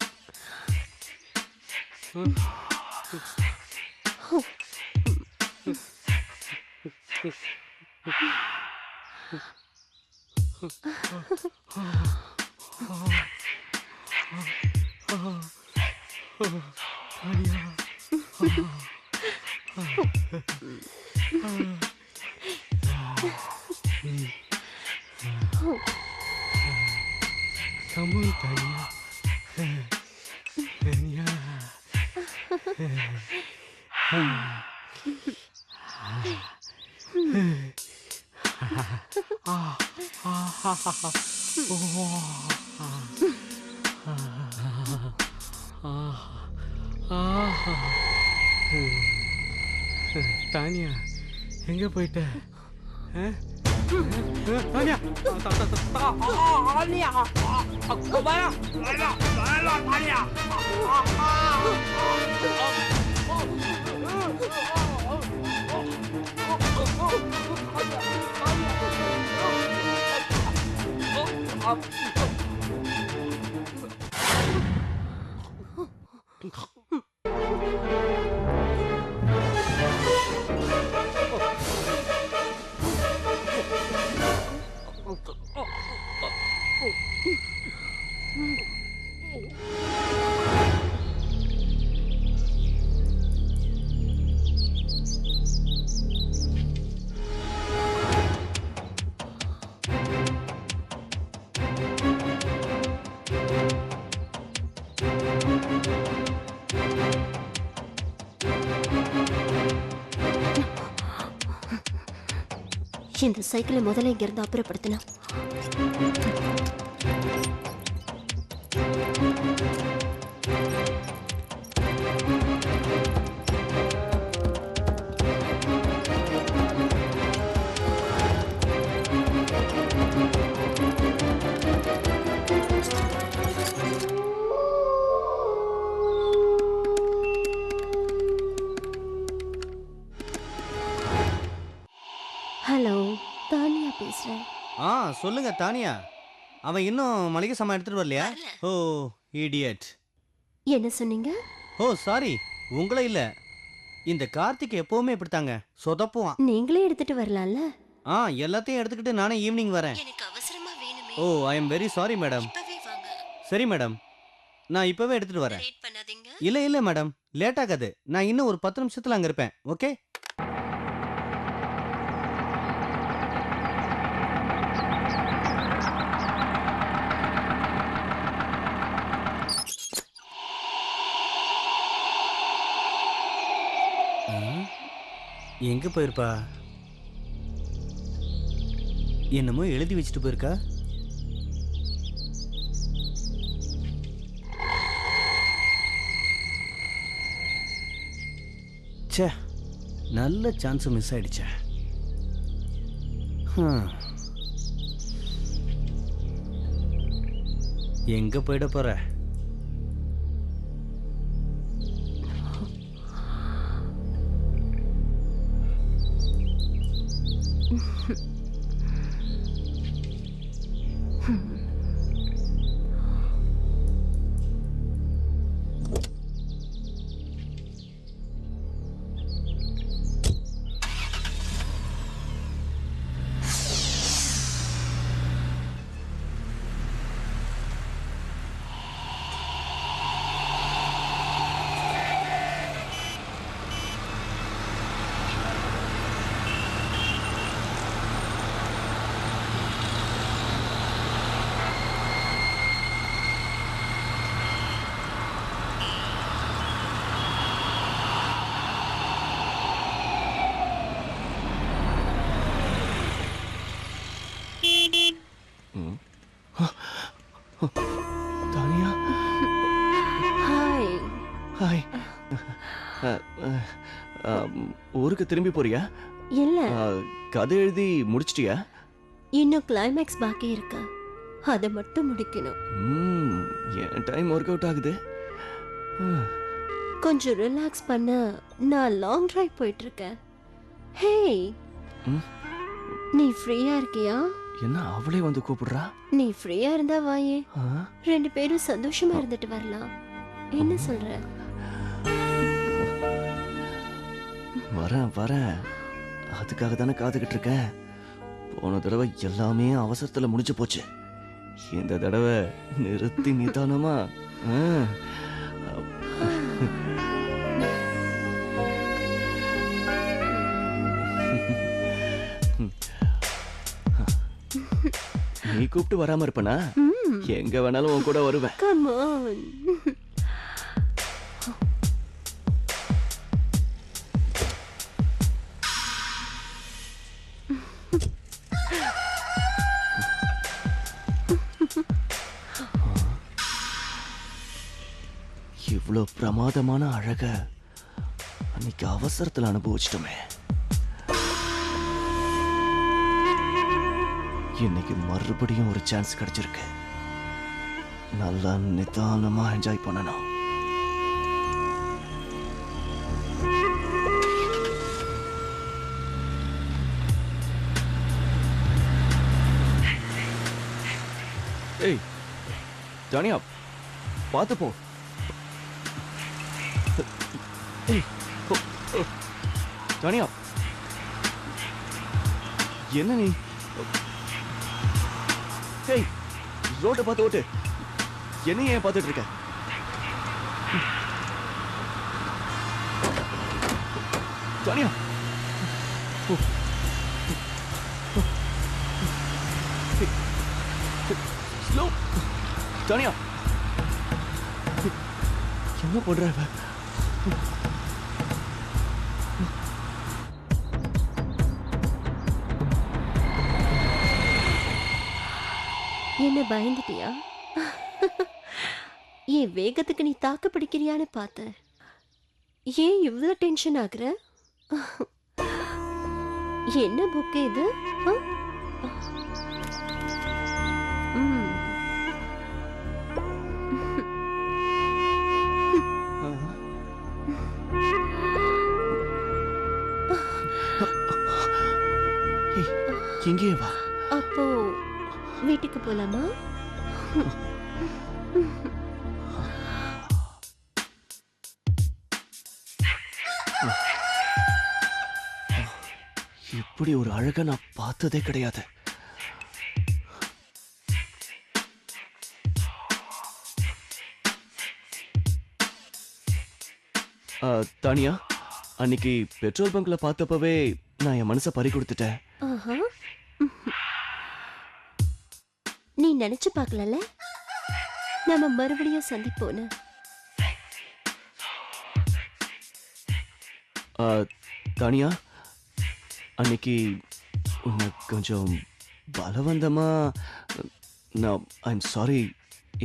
Come on, Tanya. Tanya. Tania, எங்க போயிட்ட? தானியா, இந்த சைக்கிளை முதல்ல இங்க இருந்து அப்புறப்படுத்தணும். ஆ சொல்லுங்க தானியா. அவன் இன்னும் மளிகை சாமான் எடுத்துட்டு வரலையா? ஓ இடியட். என்ன சொன்னீங்க? ஓ சாரி, உங்கள இல்ல. இந்த கார்த்திக் எப்பவுமே இப்படித்தாங்க, சொதப்புவான். நீங்களே எடுத்துட்டு வரலாம்ல. எல்லாத்தையும் எடுத்துக்கிட்டு நானே ஈவினிங் வரேன். எனக்கு அவசரமா வேணுமே. Oh I am very sorry madam. இப்பவே வாங்க. சரி மேடம், நான் இப்பவே எடுத்துட்டு வரேன். லேட் பண்ணாதீங்க. இல்ல மேடம், லேட் ஆகாது. நான் இன்னும் ஒரு 10 நிமிஷத்துல அங்க இருப்பேன். ஓகே. எங்க போயிருப்பா? என்னமோ எழுதி வச்சுட்டு போயிருக்கா. ச்சே, நல்ல சான்ஸ் மிஸ் ஆயிடுச்சே. எங்க போயிட போற? தானியா, ஹாய். ஹாய். ஊருக்கு திரும்பி போறியா? இல்ல, கதை எழுதி முடிச்சிட்டியா? இன்னும் கிளைமேக்ஸ் பாக்கி இருக்கு. அதை மட்டும் முடிக்கணும். என் டைம் ஒர்க் அவுட் ஆகுது. கொஞ்சம் ரிலாக்ஸ் பண்ண நான் லாங் டிரைவ் போயிட்டு இருக்கேன். ஹே, நீ ஃப்ரீயா இருக்கியா? என்ன அவளே வந்து கூப்பிடுறா? நீ ஃப்ரீயா இருந்தா வாயே, 2 பேரும் சந்தோஷமா இருந்துட்டு வரலாம். என்ன சொல்ற? வரேன். அதுக்காக தானே காத்துக்கிட்டு இருக்கேன். போன தடவை எல்லாமே அவசரத்துல முடிஞ்சு போச்சு. இந்த தடவை நிறுத்தி நிதானமா. நீ கூப்பிட்டு வராம இருப்பனா? எங்க வேணாலும் உன் கூட வருவேன். Come on. இவ்வளோ பிரமாதமான அழக அன்னைக்கு அவசரத்துல அனுபவிச்சிட்டோமே. இன்னைக்கு மறுபடியும் ஒரு சான்ஸ் கிடைச்சிருக்கு. நல்லா நிதானமா என்ஜாய் பண்ணணும். ஏய் தானியா, பார்த்து போ. ஏய் தானியா, என்ன நீ? ஏய், ரோட்டை பார்த்து ஓட்டு. என்னைய ஏன் பார்த்துட்டு இருக்க? தானியா, ஸ்லோ. தானியா, என்ன பண்ற இவ? என்ன பயந்துட்டியா? என் வேகத்துக்கு நீ தாக்கு பிடிக்கிறியான்னு பார்த்த. ஏன் இவ்வளோ டென்ஷன் ஆகுற? என்ன புக்கு இது? இங்கே வா. அப்போ அப்போ வீட்டுக்கு போலாமா? இப்படி ஒரு அழகை நான் பார்த்ததே கிடையாது. தானியா, அன்னைக்கு பெட்ரோல் பங்க்ல பார்த்தப்பவே நான் என் மனசை பறி கொடுத்துட்டேன். ஆஹா. நீ நினைச்சு பார்க்கலல நம்ம மறுபடியும் சந்திப்போன்னு. தானியா, அன்னைக்கு உன்னை கொஞ்சம் பலவந்தமா நான் ஐம் சாரி,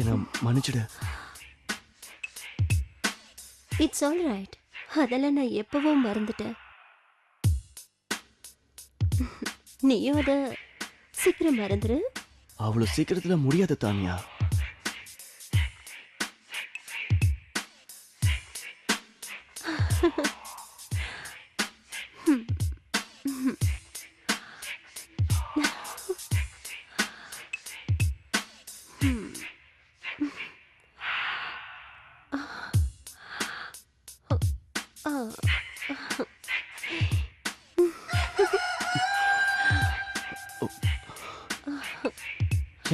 என்னை மன்னிச்சிடு. It's all right. அதெல்லாம் நான் எப்பவும் மறந்துட்டேன். நீயும் அத சீக்கிரம் மறந்துரு. அவ்வளவு சீக்கிரத்துல முடியாது தானியா.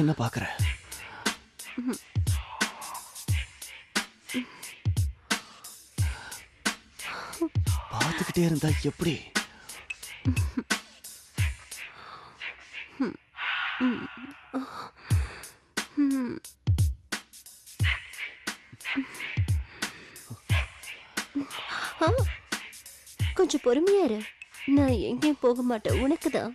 என்ன பாக்குற? பார்த்துக்கிட்டே இருந்தா எப்படி? கொஞ்சம் பொறுமையா இரு. நான் எங்கேயும் போக மாட்டேன், உனக்கு தான்.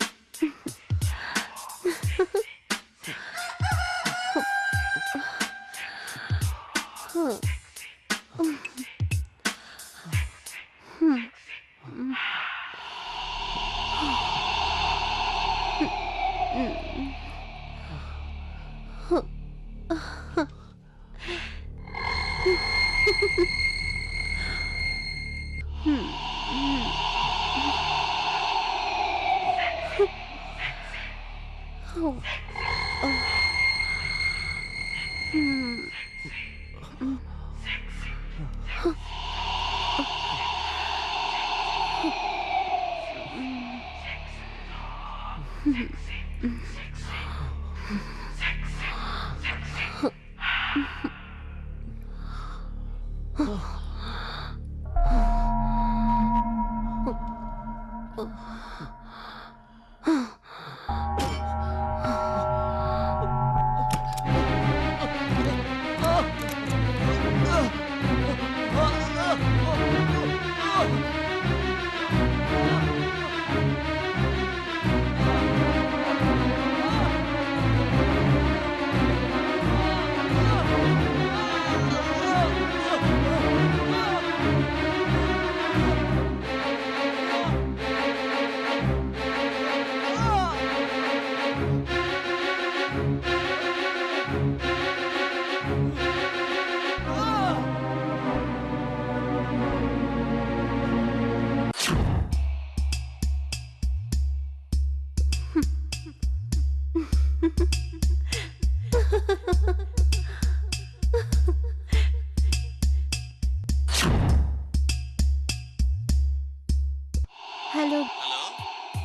ஹலோ ஹலோ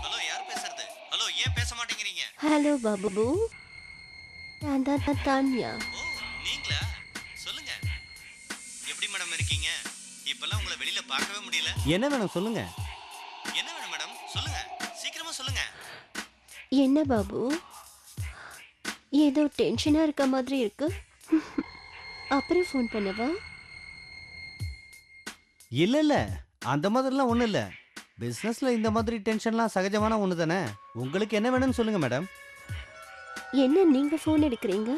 ஹலோ, யார் பேசுறது? ஹலோ, ஏன் பேச மாட்டேங்கிறீங்க? ஹலோ பாபு, நான் தான் தான்யா. ஓ, நீங்களா? சொல்லுங்க. எப்படி மேடம் இருக்கீங்க? இப்பெல்லாம் உங்களை வெளியில பார்க்கவே முடியல. என்ன வேணும் சொல்லுங்க. என்ன வேணும் மேடம்? சொல்லுங்க, சீக்கிரமா சொல்லுங்க. என்ன பாபு, ஏதோ டென்ஷனா இருக்க மாதிரி இருக்கு. அப்புறம் ஃபோன் பண்ணவா? இல்ல இல்ல, அந்த மாதிரிலாம் ஒண்ணும் இல்ல. பிசினஸ்ல இந்த மாதிரி டென்ஷன்லாம் சகஜமான ஒண்ணு தானே. உங்களுக்கு என்ன வேணும்னு சொல்லுங்க மேடம். என்ன நீங்க ஃபோன் எடுக்கிறீங்க?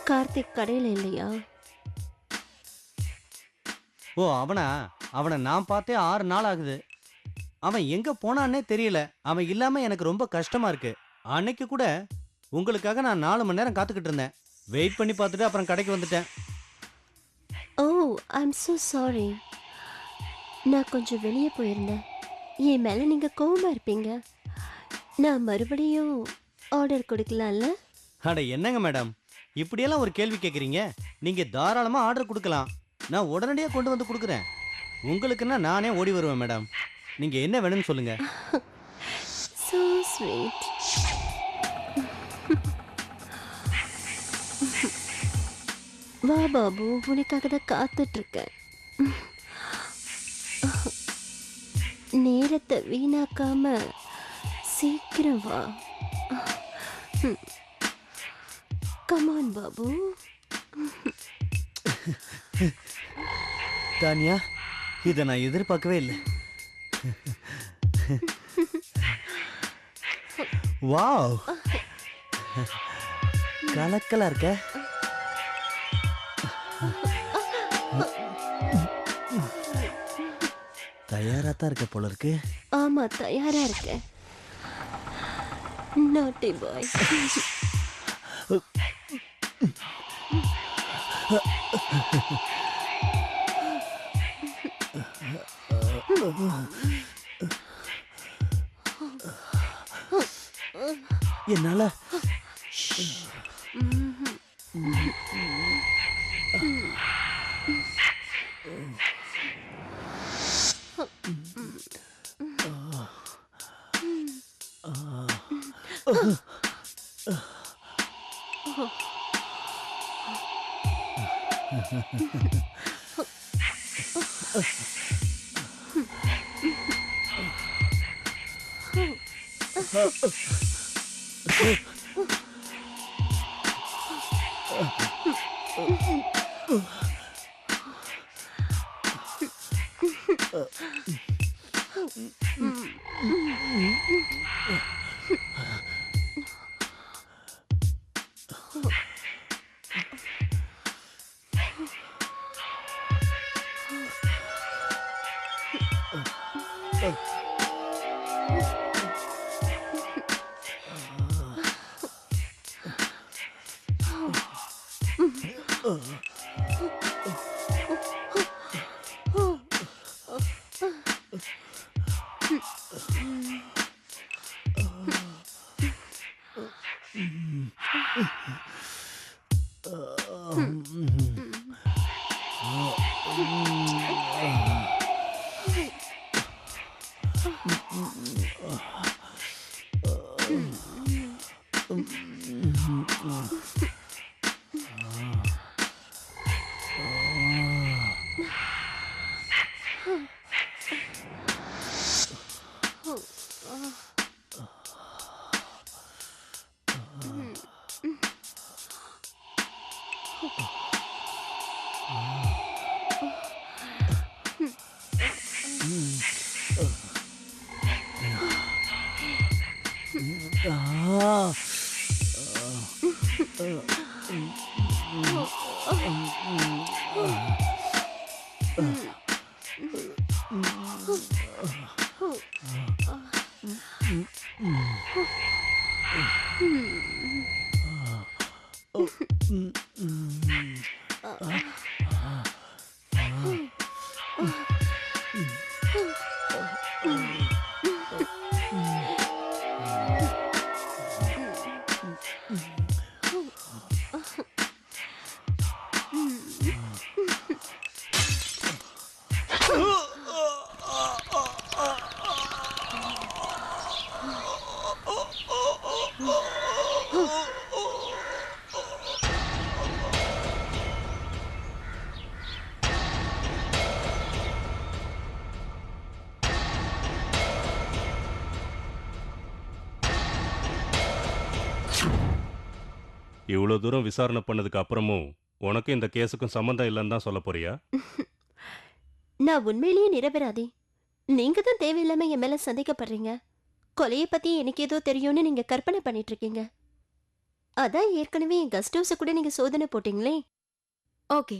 கார்த்திக் கடையில இல்லையா? ஓ, அவனை நான் பார்த்தே 6 நாள் ஆகுது. அவன் எங்க போனான்னே தெரியல. அவன் இல்லாம எனக்கு ரொம்ப கஷ்டமா இருக்கு. அன்னைக்கு கூட உங்களுக்காக நான் 4 மணி நேரம் காத்துக்கிட்டு இருந்தேன். வெயிட் பண்ணி பார்த்துட்டு அப்புறம் கடைக்கு வந்துட்டேன். ஓ, ஐம் so சாரி. நான் கொஞ்சம் வெளியே போயிருந்தேன். என் மேல நீங்க கோவமா இருப்பீங்க. நான் மறுபடியும் ஆர்டர் கொடுக்கலாம்ல? அட என்னங்க மேடம் இப்படியெல்லாம் ஒரு கேள்வி கேட்குறீங்க? நீங்க தாராளமா ஆர்டர் கொடுக்கலாம். நான் உடனடியாக கொண்டு வந்து கொடுக்குறேன். உங்களுக்குன்னா நானே ஓடி வருவேன் மேடம். நீங்க என்ன வேணும்னு சொல்லுங்க. So sweet. வா பாபு, உனக்காக தான் காத்துட்டு இருக்கேன். நேரத்தை வீணாக்காம சீக்கிரம் வா. கமான் பாபு. தானியா, இதை நான் எதிர்பார்க்கவே இல்லை. வாவ், கலக்கலா இருக்க. தயாரா தான் இருக்க போல இருக்கு. ஆமா, தயாரா இருக்கேன். நாட்டி பாய். என்னால இவ்வளோ தூரம் விசாரணை பண்ணதுக்கு அப்புறமும் உனக்கு இந்த கேஸுக்கும் சம்மந்தம் இல்லைன்னு தான் சொல்ல போறியா? நான் உண்மையிலேயே நிரபராதி. நீங்க தான் தேவையில்லாம என் மேல சந்தேகப்படுறீங்க. கொலையை பத்தி எனக்கு ஏதோ தெரியும்னு நீங்க கற்பனை பண்ணிட்டு இருக்கீங்க. அதான் ஏற்கனவே என் கெஸ்ட் ஹவுஸை கூட நீங்க சோதனை போட்டீங்களே. ஓகே,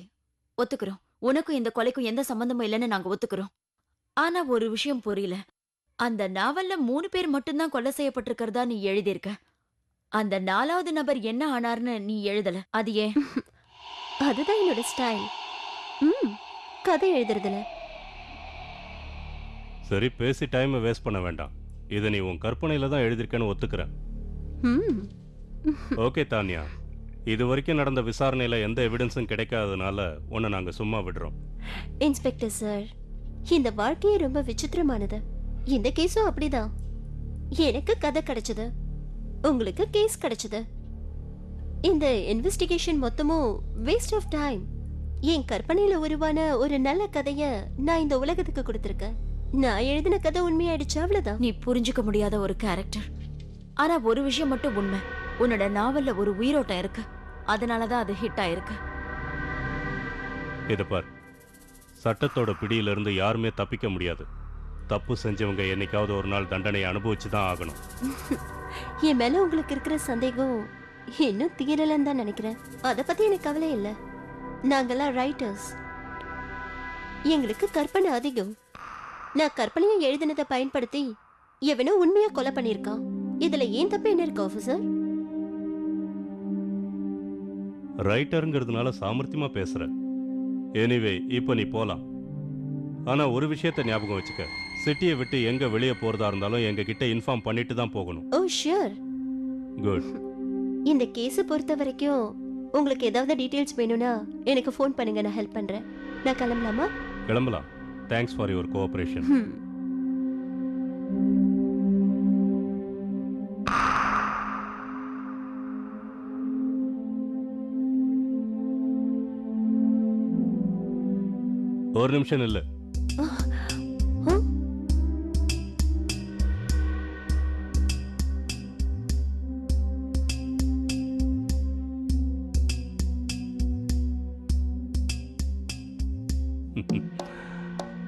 ஒத்துக்கிறோம். உனக்கும் இந்த கொலைக்கும் எந்த சம்பந்தமும் இல்லைன்னு நாங்க ஒத்துக்கிறோம். ஆனா ஒரு விஷயம் புரியல. அந்த நாவல்ல 3 பேர் மட்டும்தான் கொலை செய்யப்பட்டிருக்கிறதா நீ எழுதியிருக்க. அந்த 4வது நபர் என்ன ஆனார்னு நீ எழுதல. அது ஏன்? அதுதான் என்னோட ஸ்டைல். கதை எழுதுறதுல. சரி, பேசி டைமை வேஸ்ட் பண்ண வேண்டாம். இதை நீ உன் கற்பனையில தான் எழுதியிருக்கேன்னு ஒத்துக்கிறேன். ம் ஓகே தானியா, இது வரைக்கும் நடந்த விசாரணையில எந்த எவிடன்ஸும் கிடைக்காததுனால உன்னை நாங்க சும்மா விடுறோம். இன்ஸ்பெக்டர் சார், இந்த வாழ்க்கையே ரொம்ப விசித்திரமானது. இந்த கேஸும் அப்படிதான். எனக்கு கதை கிடைச்சது, உங்களுக்கு கேஸ் கிடைச்சது. இந்த இன்வெஸ்டிகேஷன் மொத்தமும் வேஸ்ட் ஆஃப் டைம். என் கற்பனையில உருவான ஒரு நல்ல கதைய நான் இந்த உலகத்துக்கு கொடுத்திருக்கேன். நான் எழுதின கதை உண்மையாயிடுச்சு, அவ்வளவுதான். நீ புரிஞ்சுக்க முடியாத ஒரு கேரக்டர். ஆனா ஒரு விஷயம் மட்டும் உண்மை, உன்னோட நாவல்ல ஒரு உயிரோட்டம் இருக்கு. அதனாலதான் அது ஹிட் ஆயிருக்கு. இதை பார், சட்டத்தோட பிடியிலிருந்து யாருமே தப்பிக்க முடியாது. தப்பு செஞ்சவங்க என்னைக்காவது ஒரு நாள் தண்டனையை அனுபவிச்சு தான் ஆகணும். என் மேல உங்களுக்கு இருக்கிற சந்தேகம் இன்னும் தீரலன்னு தான் நினைக்கிறேன். அதை பத்தி எனக்கு கவலை இல்லை. நாங்கெல்லாம் ரைட்டர்ஸ், எங்களுக்கு கற்பனை அதிகம். நான் கற்பனையை எழுதினதை பயன்படுத்தி எவனோ உண்மையா கொலை பண்ணியிருக்கான். இதுல ஏன் தப்பு என்ன இருக்கு ஆபீசர்? ரைட்டருங்கிறதுனால சாமர்த்தியமா பேசுற. எனிவே, இப்போ நீ போலாம். ஆனா ஒரு விஷயத்தை ஞாபகம் வச்சுக்க, சிட்டியை விட்டு எங்க வெளியே போறதா இருந்தாலும் எங்க கிட்ட இன்ஃபார்ம் பண்ணிட்டு தான் போகணும். ஓ ஷியோர். குட். இந்த கேஸை பொறுத்த வரைக்கும் உங்களுக்கு ஏதாவது டீடைல்ஸ் வேணும்னா எனக்கு ஃபோன் பண்ணுங்க, நான் ஹெல்ப் பண்றேன். நான் கிளம்பலாமா? கிளம்பலாம். Thanks for your cooperation. ஒரு நிமிஷம் இல்லை.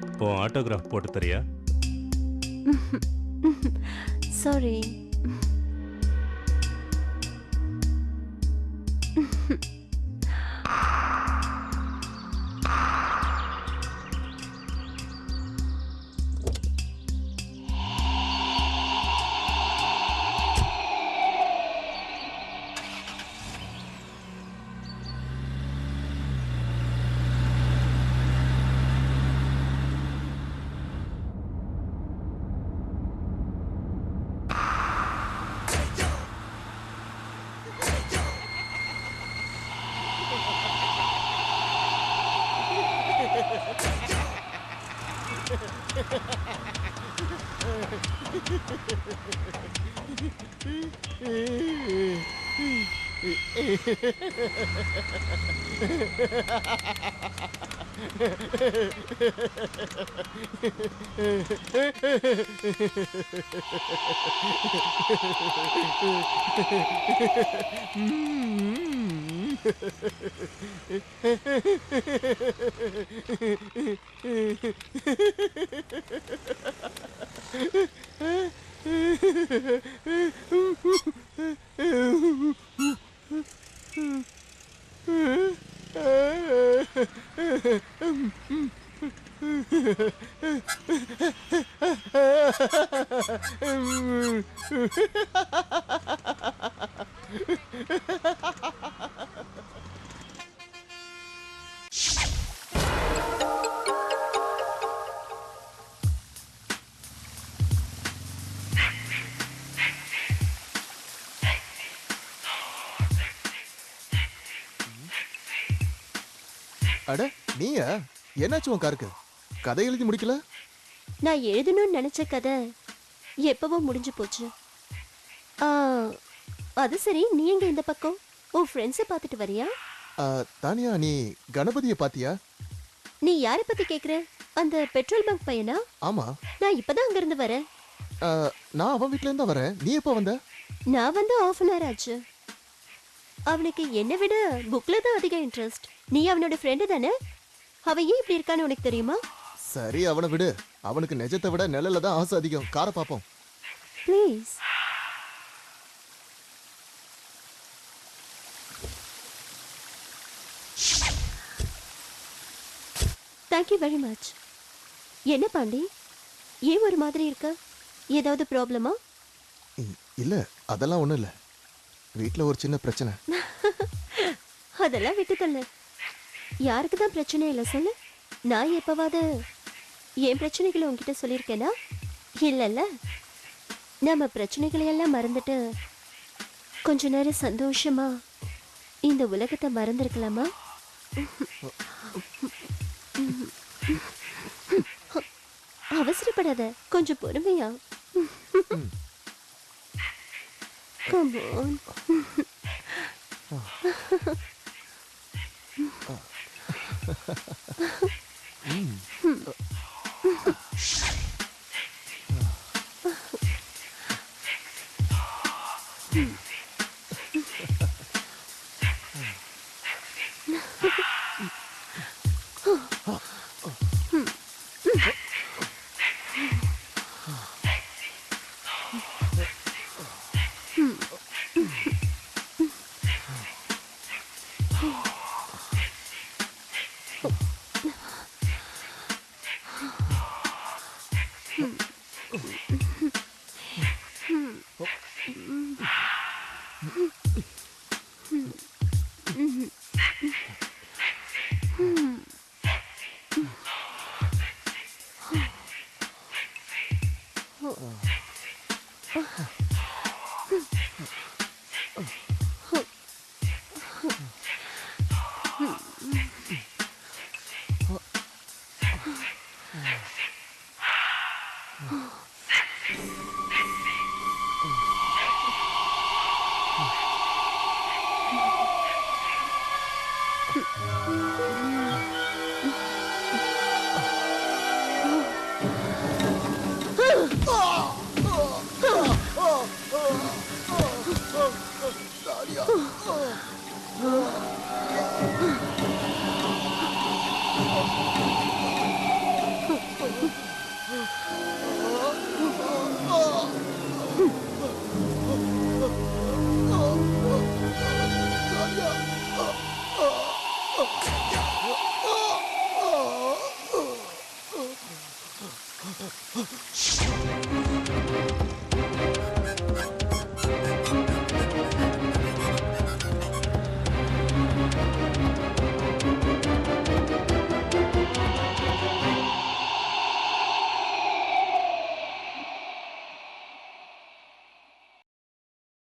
இப்போ ஆட்டோகிராஃப் போட்டு தரியா? சாரி. அட நீயா? என்னாச்சு உன் காருக்கு? கதை எழுதி முடிக்கல? நான் எழுதணும்னு நினைச்ச கதை எப்பவோ முடிஞ்சு போச்சு. ஆ, அது சரி, நீ எங்க இந்த பக்கம்? உன் ஃப்ரெண்ட்ஸை பார்த்துட்டு வரியா? தானியா, நீ கணபதியை பாத்தியா? நீ யாரை பத்தி கேக்குற? அந்த பெட்ரோல் பங்க் பையனா? ஆமா. நான் இப்பதான் அங்க இருந்து வரேன். நான் அவன் வீட்ல இருந்தா வரேன். நீ எப்போ வந்த? நான் வந்து ½ an hour ஆச்சு. அவனுக்கு என்னை விட புக்ல தான் அதிக இன்ட்ரெஸ்ட். நீ அவனோட ஃப்ரெண்டு தானே? அவன் ஏன் இப்படி இருக்கான்னு உனக்கு தெரியுமா? சரி, அவனை விடு. அவனுக்கு நிஜத்தை விட நிழல்ல தான் ஆசை அதிகம். காரை பாப்போம். ப்ளீஸ். Thank you very much. என்ன பாண்டி, ஏன் ஒரு மாதிரி இருக்க? ஏதாவது ப்ராப்ளமா? இல்ல, அதெல்லாம் ஒண்ணும் இல்ல. வீட்ல ஒரு சின்ன பிரச்சனை. அதெல்லாம் விட்டு தள்ளு. யாருக்கு தான் பிரச்சனை இல்லை சொல்லு. நான் எப்பவாவது என் பிரச்சனைகளை உங்ககிட்ட சொல்லியிருக்கேனா? இல்லைல்ல. நம்ம பிரச்சனைகளை எல்லாம் மறந்துட்டு கொஞ்ச நேரம் சந்தோஷமா இந்த உலகத்தை மறந்துருக்கலாமா? அவசரப்படாத, கொஞ்சம் பொறுமையா. Come on.